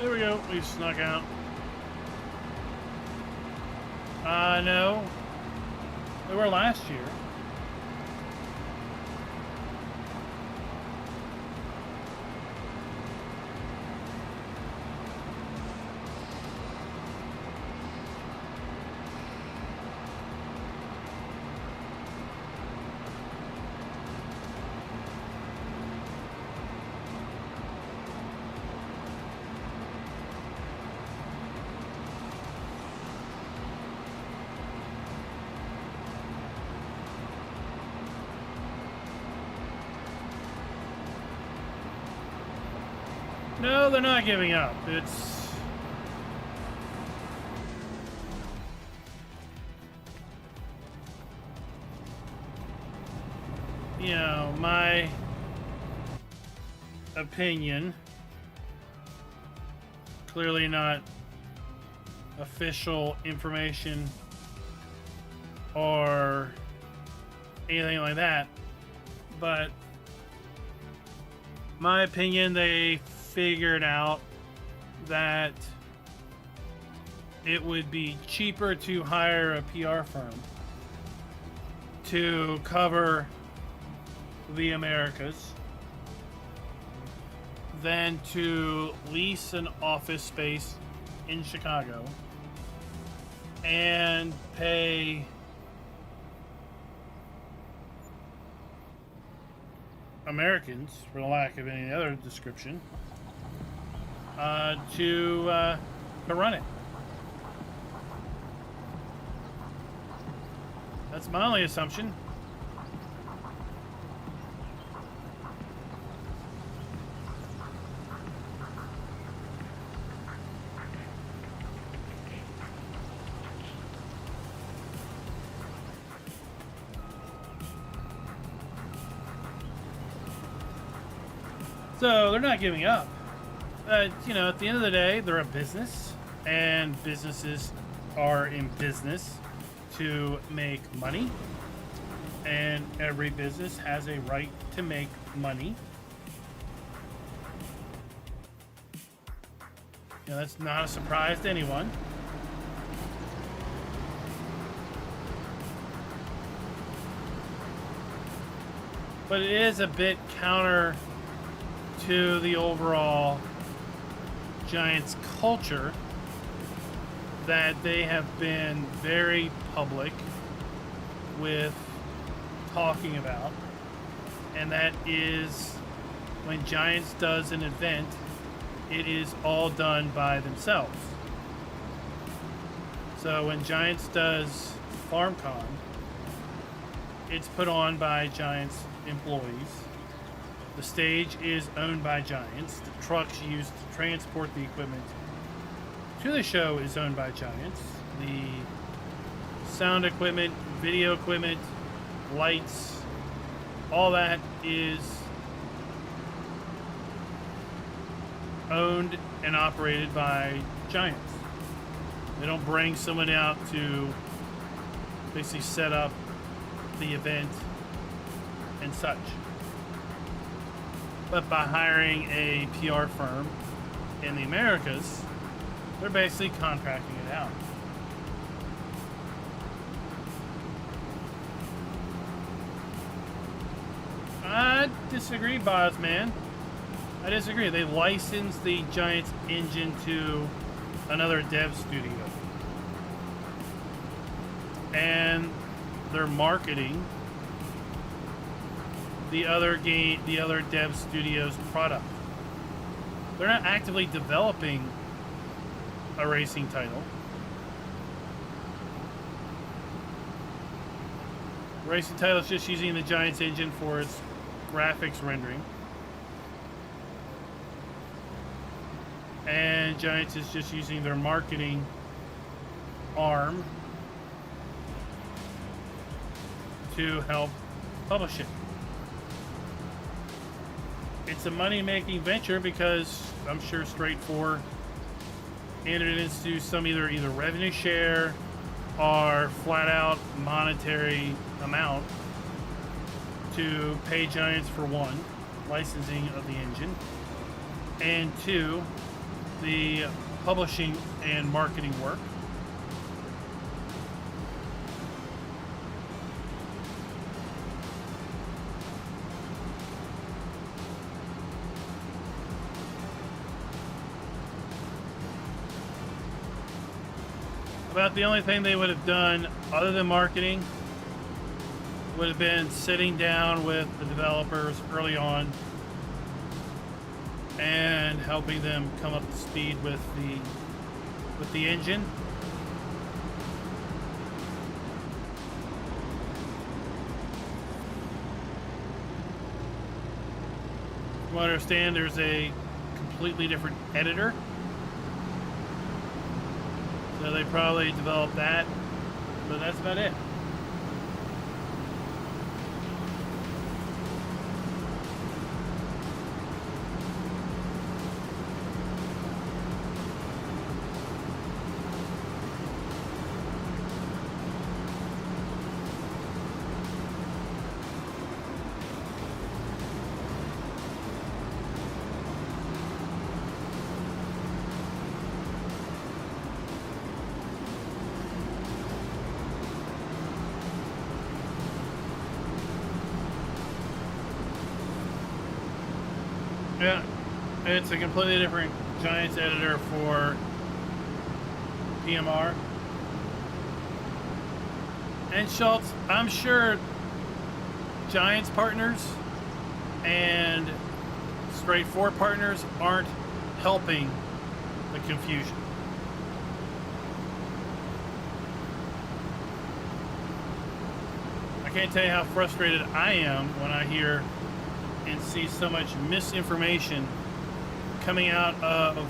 Speaker 1: There we go. We snuck out. No. We were last year. No, they're not giving up. It's... you know, my opinion, clearly not official information or anything like that, but my opinion, they figured out that it would be cheaper to hire a PR firm to cover the Americas than to lease an office space in Chicago and pay Americans, for the lack of any other description, to run it. That's my only assumption. So they're not giving up. You know, at the end of the day, they're a business, and businesses are in business to make money, and every business has a right to make money. You know, that's not a surprise to anyone. But it is a bit counter to the overall Giants culture that they have been very public with talking about, and that is when Giants does an event, it is all done by themselves. So when Giants does FarmCon, it's put on by Giants employees. The stage is owned by Giants. The trucks used to transport the equipment to the show is owned by Giants. The sound equipment, video equipment, lights, all that is owned and operated by Giants. They don't bring someone out to basically set up the event and such. But by hiring a PR firm in the Americas, they're basically contracting it out. I disagree, Bozman. I disagree. They licensed the Giants engine to another dev studio. And they're marketing the other dev studio's product. They're not actively developing a racing title. Racing title is just using the Giants engine for its graphics rendering. And Giants is just using their marketing arm to help publish it. It's a money-making venture because I'm sure Straight 4 entered into some either revenue share or flat-out monetary amount to pay Giants for one, licensing of the engine, and two, the publishing and marketing work. About the only thing they would have done other than marketing would have been sitting down with the developers early on and helping them come up to speed with the engine. From what I understand, there's a completely different editor. So they probably developed that, but that's about it. Yeah, it's a completely different Giants editor for PMR. And Schultz, I'm sure Giants partners and Straight 4 partners aren't helping the confusion. I can't tell you how frustrated I am when I hear and see so much misinformation coming out of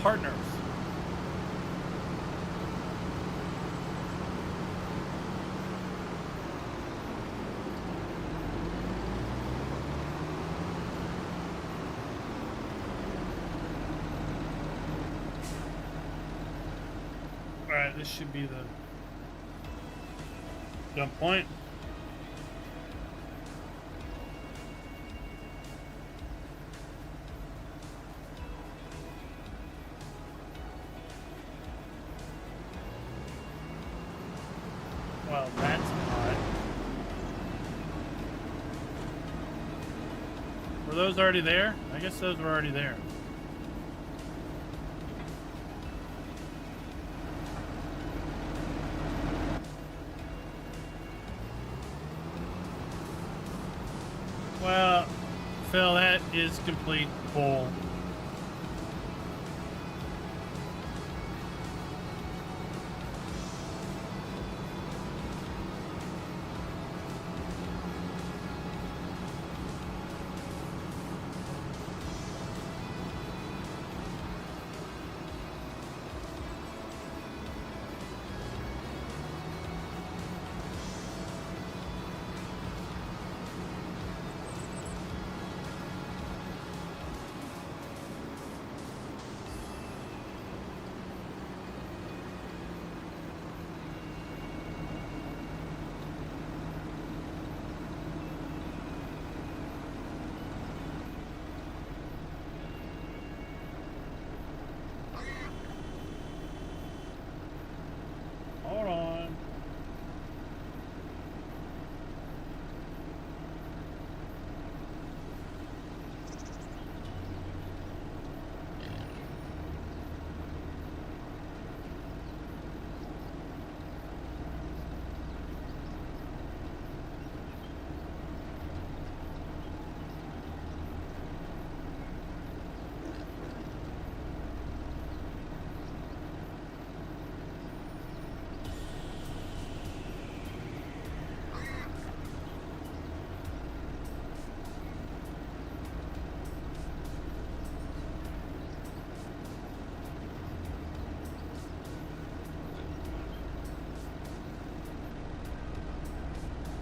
Speaker 1: partners. All right, this should be the jump point. Well, that's odd. Were those already there? I guess those were already there. Well, Phil, that is complete bull. Hold on.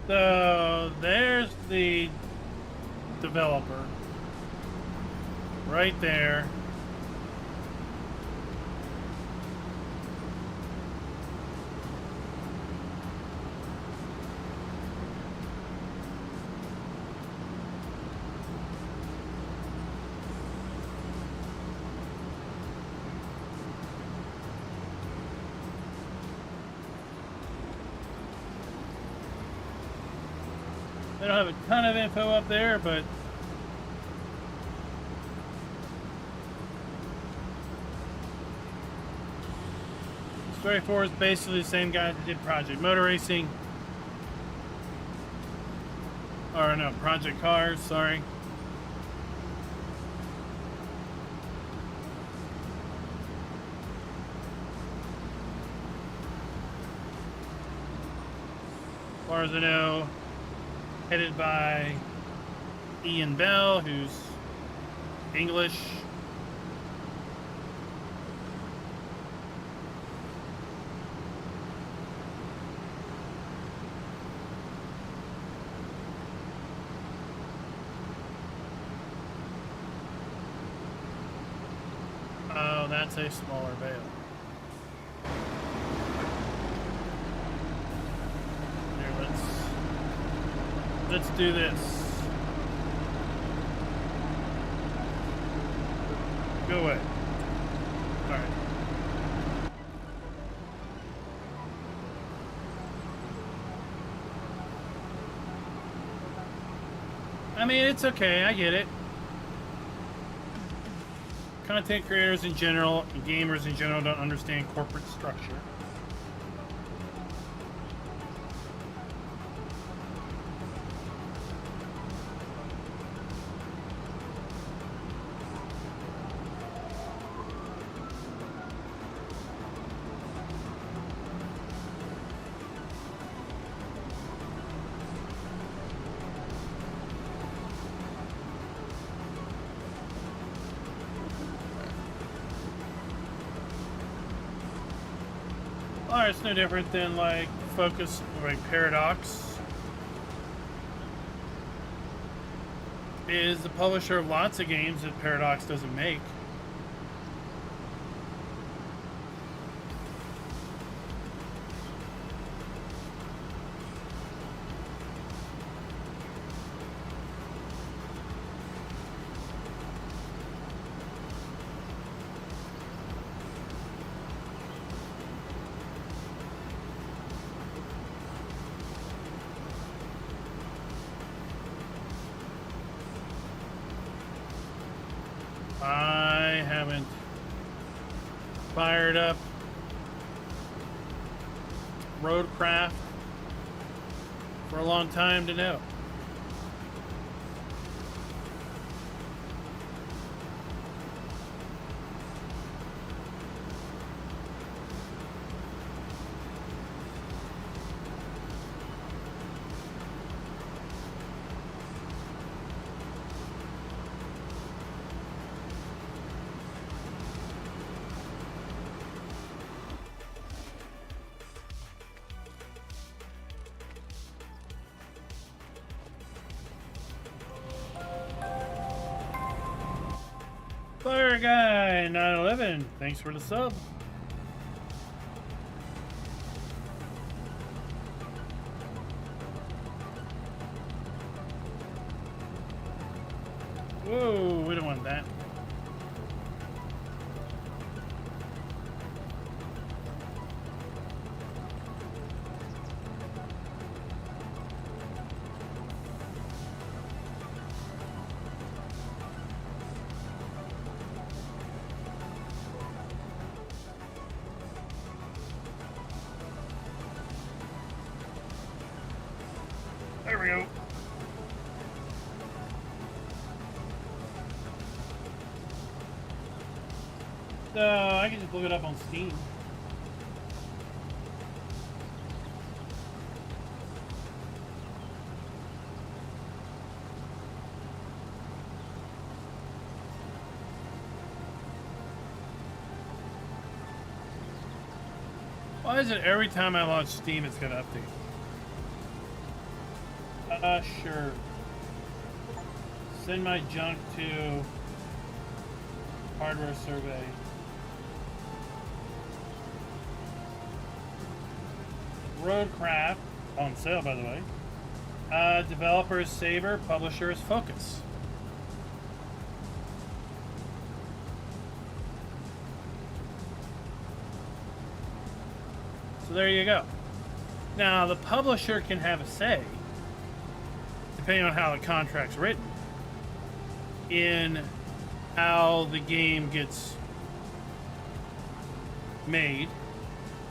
Speaker 1: So there's the developer right there. They don't have a ton of info up there, but Story 4 is basically the same guy that did Project Motor Racing. Or no, Project Cars, sorry. As far as I know, headed by Ian Bale, who's English. Oh, that's a smaller Bale. Let's do this. Go away. All right. I mean, it's okay. I get it. Content creators in general and gamers in general don't understand corporate structure. Well, it's no different than like Focus, like Paradox is the publisher of lots of games that Paradox doesn't make. haven't fired up Roadcraft for a long time to know. Fire Guy 911, thanks for the sub. Whoa, we don't want that. There we go. I can just look it up on Steam. Why is it every time I launch Steam it's gonna update? Sure. Send my junk to hardware survey. Roadcraft, on sale by the way. Developer is Saber, publisher is Focus. So there you go. Now the publisher can have a say, depending on how the contract's written, in how the game gets made,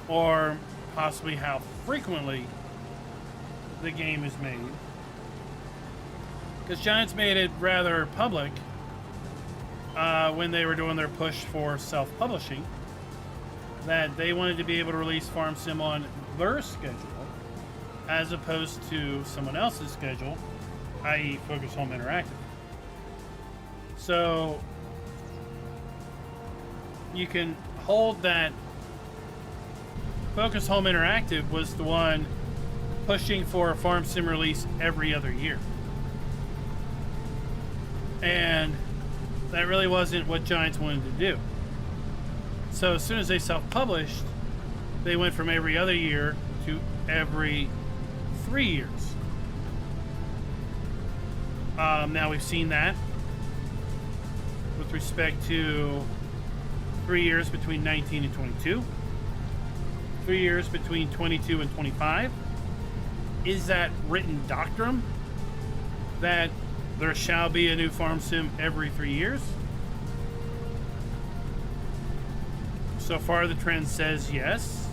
Speaker 1: or possibly how frequently the game is made. Because Giants made it rather public when they were doing their push for self-publishing, that they wanted to be able to release Farm Sim on their schedule as opposed to someone else's schedule, i.e. Focus Home Interactive. So you can hold that Focus Home Interactive was the one pushing for a Farm Sim release every other year. And that really wasn't what Giants wanted to do. So as soon as they self-published, they went from every other year to every 3 years. Now we've seen that with respect to 3 years between 19 and 22. 3 years between 22 and 25. Is that written doctrine that there shall be a new Farm Sim every 3 years? So far the trend says yes.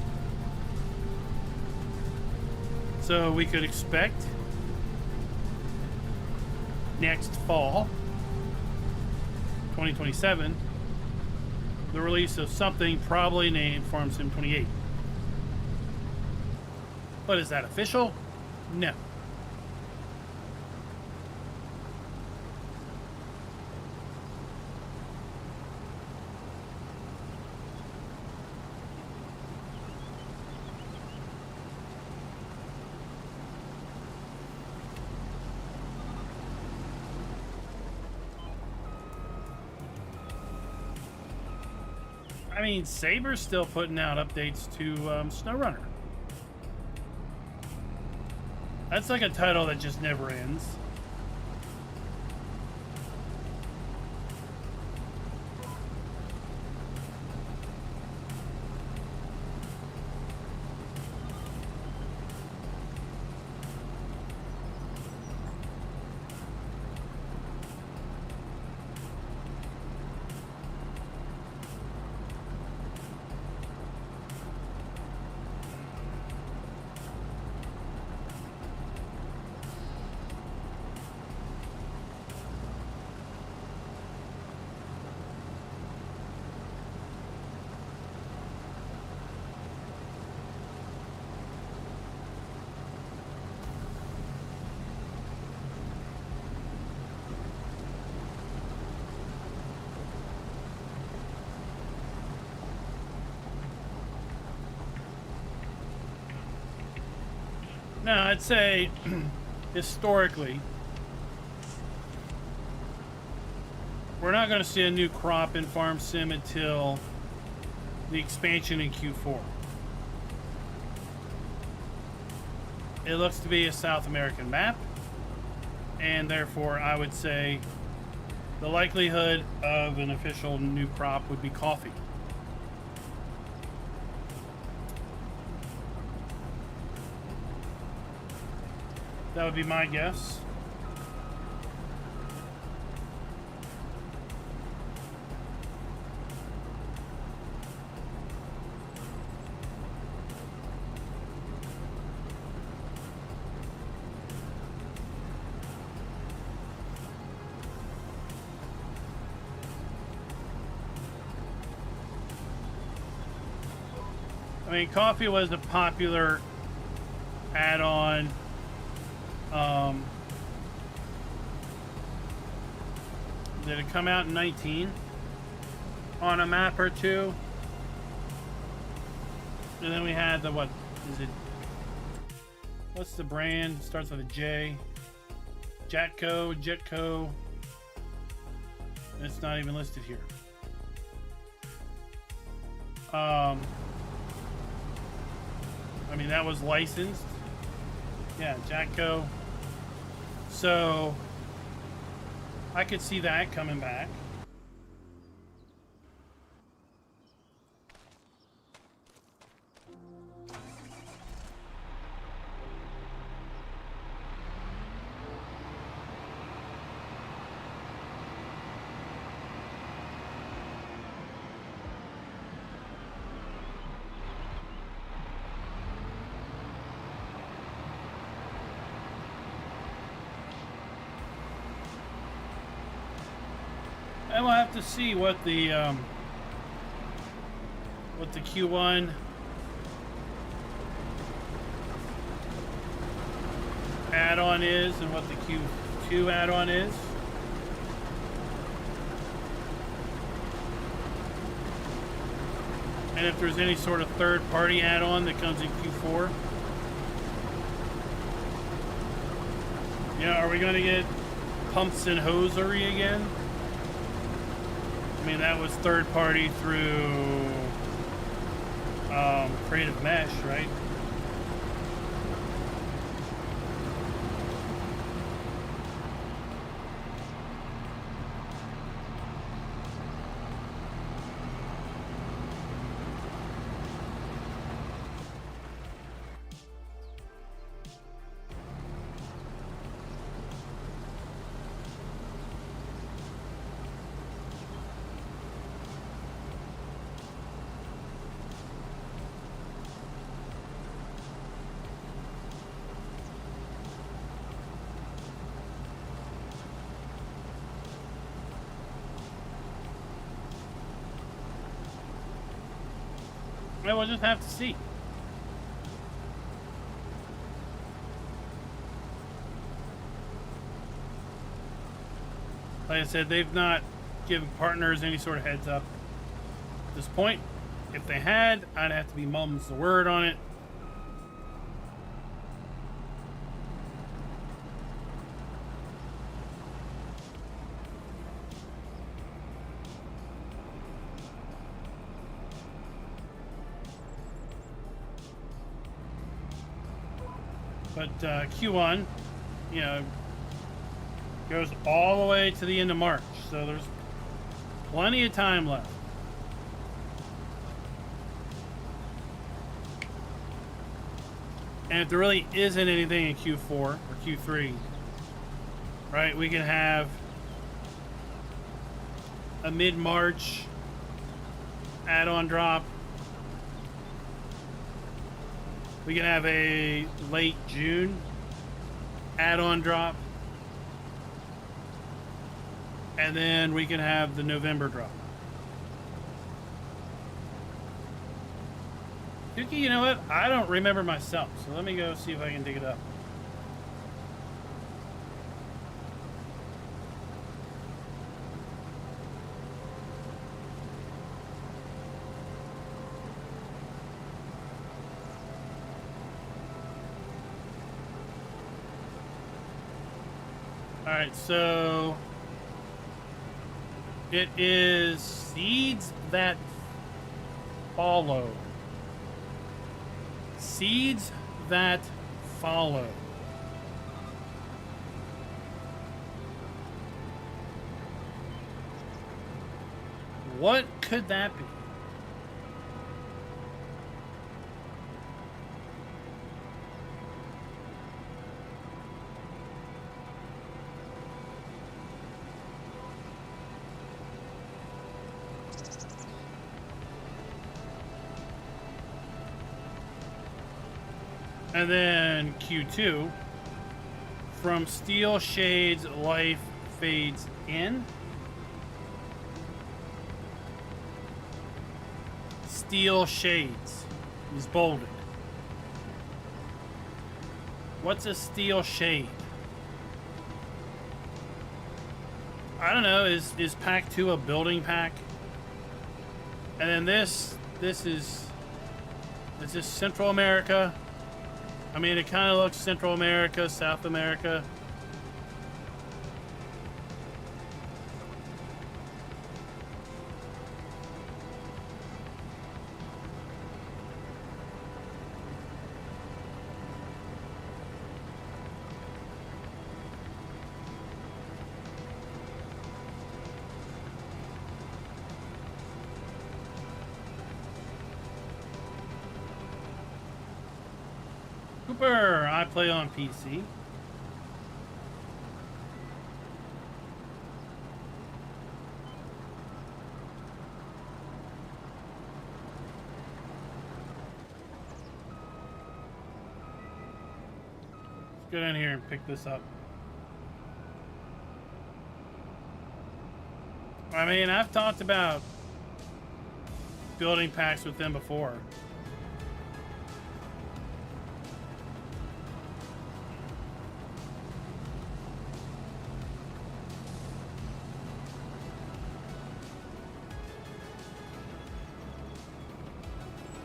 Speaker 1: So we could expect next fall, 2027, the release of something probably named Farm Sim 28. But is that official? No. I mean, Saber's still putting out updates to SnowRunner. That's like a title that just never ends. No, I'd say historically, we're not going to see a new crop in Farm Sim until the expansion in Q4. It looks to be a South American map, and therefore I would say the likelihood of an official new crop would be coffee. That would be my guess. I mean, coffee was a popular add-on. Did it come out in 19 on a map or two? And then we had the, what is it? What's the brand? It starts with a J. Jetco. It's not even listed here. I mean, that was licensed. Yeah, Jetco. So I could see that coming back. And we'll have to see what the Q1 add-on is and what the Q2 add-on is. And if there's any sort of third-party add-on that comes in Q4. Yeah, are we going to get pumps and hosiery again? I mean, that was third party through Creative Mesh, right? Well, we'll just have to see. Like I said, they've not given partners any sort of heads up at this point. If they had, I'd have to be mum's the word on it. But Q1, you know, goes all the way to the end of March, so there's plenty of time left. And if there really isn't anything in Q4 or Q3, right, we can have a mid-March add-on drop. We can have a late June add-on drop. And then we can have the November drop. Dookie, you know what? I don't remember myself, so let me go see if I can dig it up. Alright, so it is seeds that follow. Seeds that follow. What could that be? And then Q2, from steel shades, life fades in. Steel shades is bolded. What's a steel shade? I don't know. Is pack 2 a building pack? And then this is Central America. I mean, it kind of looks Central America, South America. Cooper, I play on PC. Let's go down here and pick this up. I mean, I've talked about building packs with them before.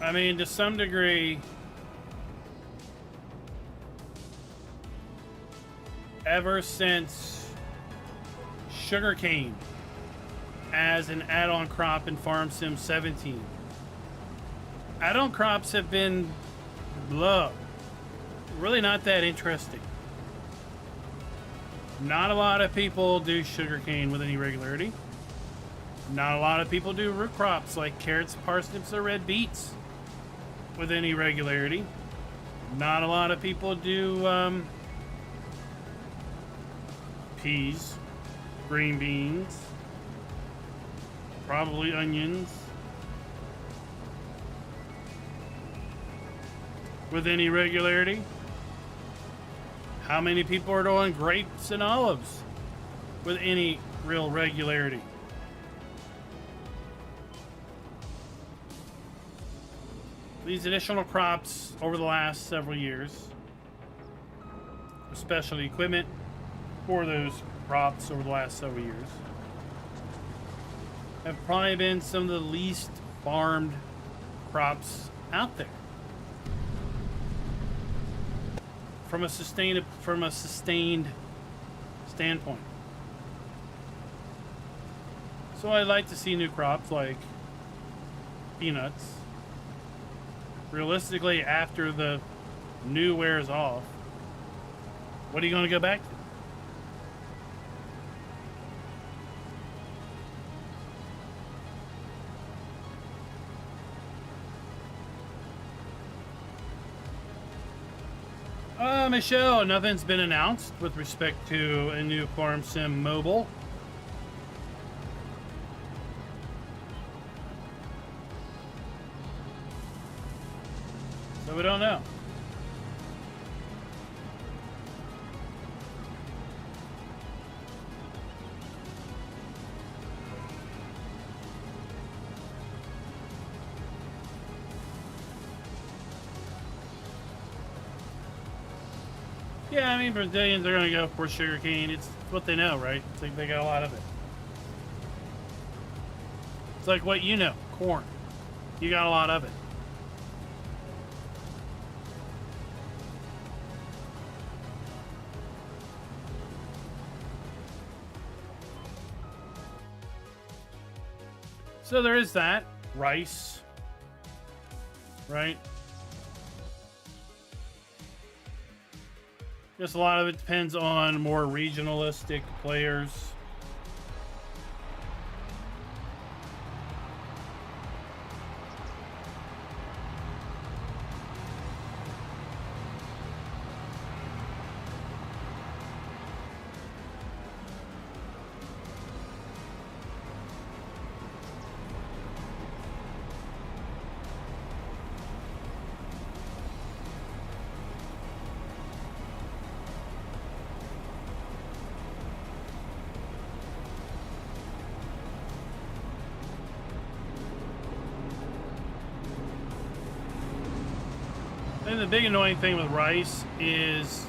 Speaker 1: I mean, to some degree, ever since sugarcane as an add-on crop in Farm Sim 17, add-on crops have been really not that interesting. Not a lot of people do sugarcane with any regularity. Not a lot of people do root crops like carrots, parsnips, or red beets with any regularity. Not a lot of people do peas, green beans, probably onions with any regularity. How many people are doing grapes and olives with any real regularity? These additional crops over the last several years, especially equipment for those crops over the last several years, have probably been some of the least farmed crops out there. From a sustained standpoint. So I'd like to see new crops like peanuts. Realistically, after the new wears off, what are you going to go back to? Michelle, nothing's been announced with respect to a new Farm Sim mobile. So we don't know. Yeah, I mean, Brazilians are going to go for sugarcane. It's what they know, right? It's like they got a lot of it. It's like what you know, corn. You got a lot of it. So there is that. Rice. Right? Just a lot of it depends on more regionalistic players. And the big annoying thing with rice is,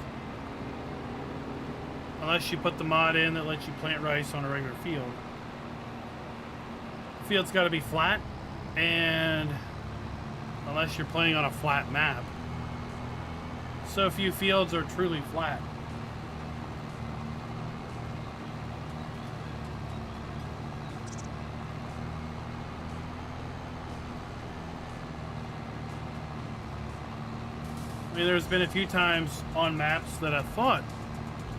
Speaker 1: unless you put the mod in that lets you plant rice on a regular field, the field's got to be flat, and unless you're playing on a flat map, so few fields are truly flat. I mean, there's been a few times on maps that I thought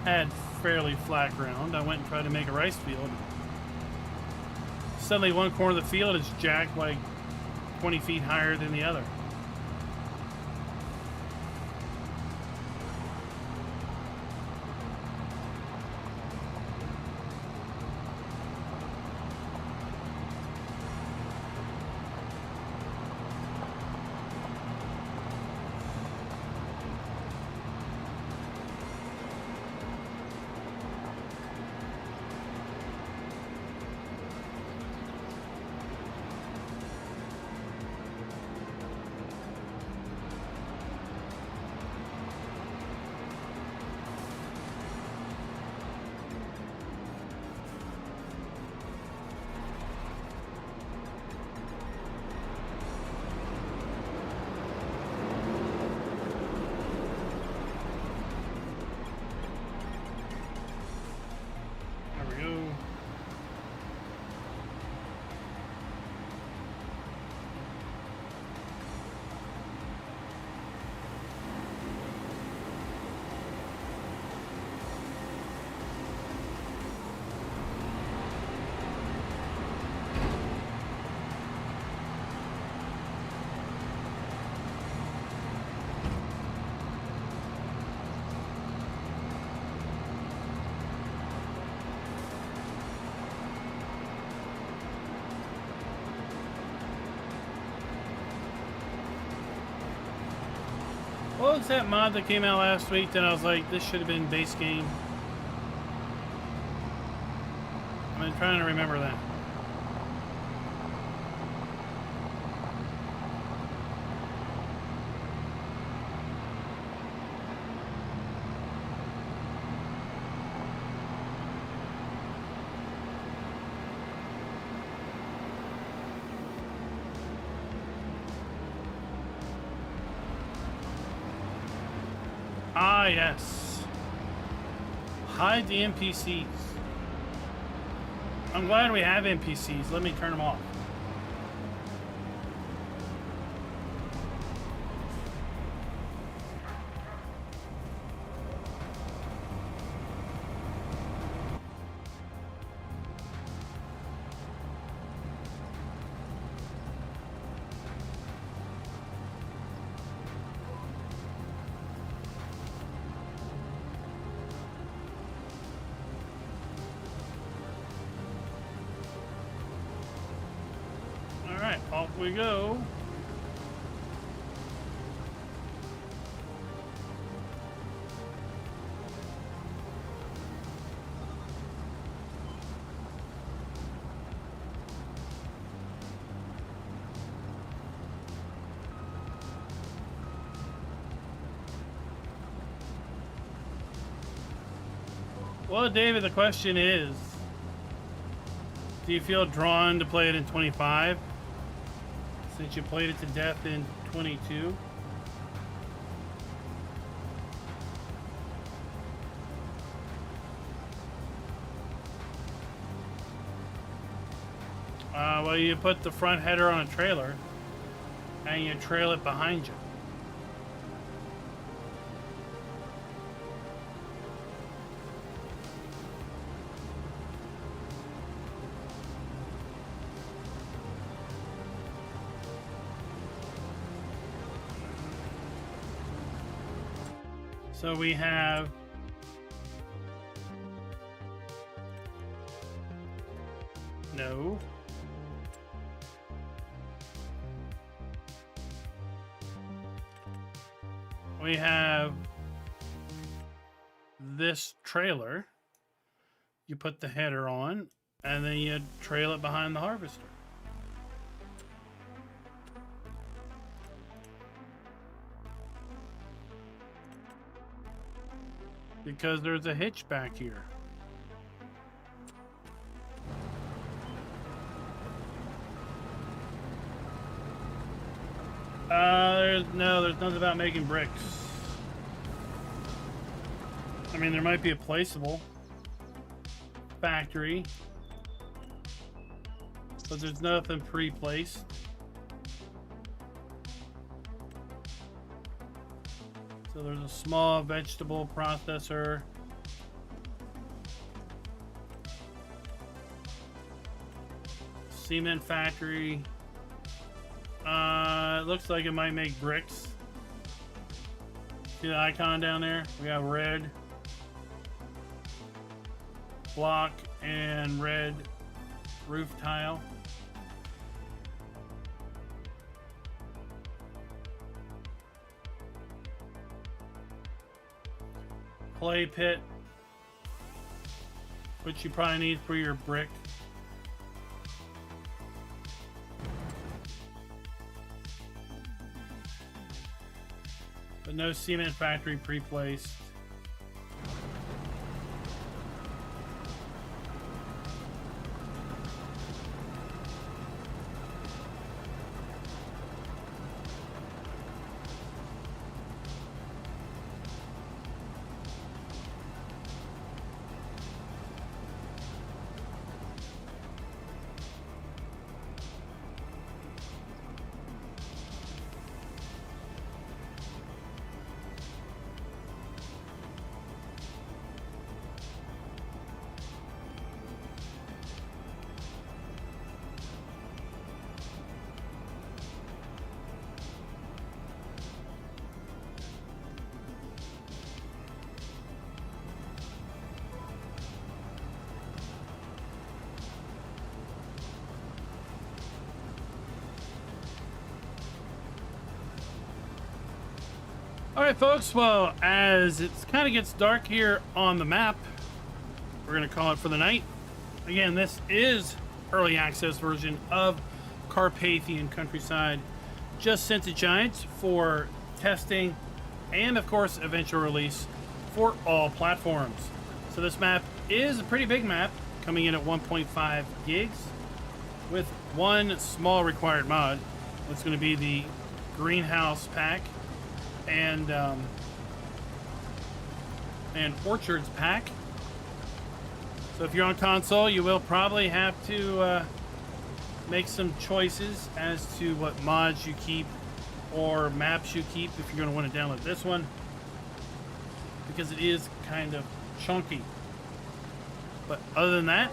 Speaker 1: had fairly flat ground. I went and tried to make a rice field. Suddenly one corner of the field is jacked like 20 feet higher than the other. What was that mod that came out last week that I was like, this should have been base game? I'm trying to remember that. Ah, yes. Hide the NPCs. I'm glad we have NPCs. Let me turn them off. Off we go. Well, David, the question is, do you feel drawn to play it in 25? Since you played it to death in 22? Well, you put the front header on a trailer, and you trail it behind you. So we have no. We have this trailer. You put the header on, and then you trail it behind the harvester. Because there's a hitch back here. There's nothing about making bricks. I mean, there might be a placeable factory, but there's nothing pre-placed. So there's a small vegetable processor. Cement factory. It looks like it might make bricks. See the icon down there? We got red block and red roof tile. Clay pit, which you probably need for your brick. But no cement factory pre-placed. Alright folks, well, as it kind of gets dark here on the map, we're going to call it for the night. Again, this is early access version of Carpathian Countryside, just sent to Giants for testing and of course eventual release for all platforms. So this map is a pretty big map, coming in at 1.5 gigs with one small required mod. It's going to be the greenhouse pack and orchards pack. So if you're on console, you will probably have to make some choices as to what mods you keep or maps you keep if you're going to want to download this one, because it is kind of chunky. But other than that,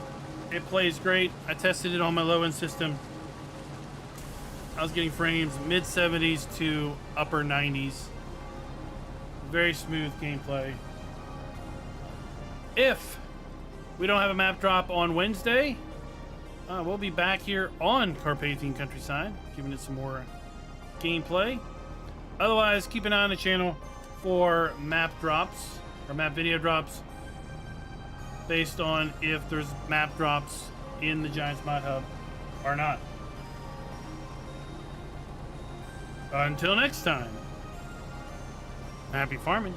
Speaker 1: it plays great. I tested it on my low-end system. I was getting frames mid 70s to upper 90s. Very smooth gameplay. If we don't have a map drop on Wednesday, we'll be back here on Carpathian Countryside, giving it some more gameplay. Otherwise, keep an eye on the channel for map drops or map video drops based on if there's map drops in the Giants Mod Hub or not. Until next time, happy farming.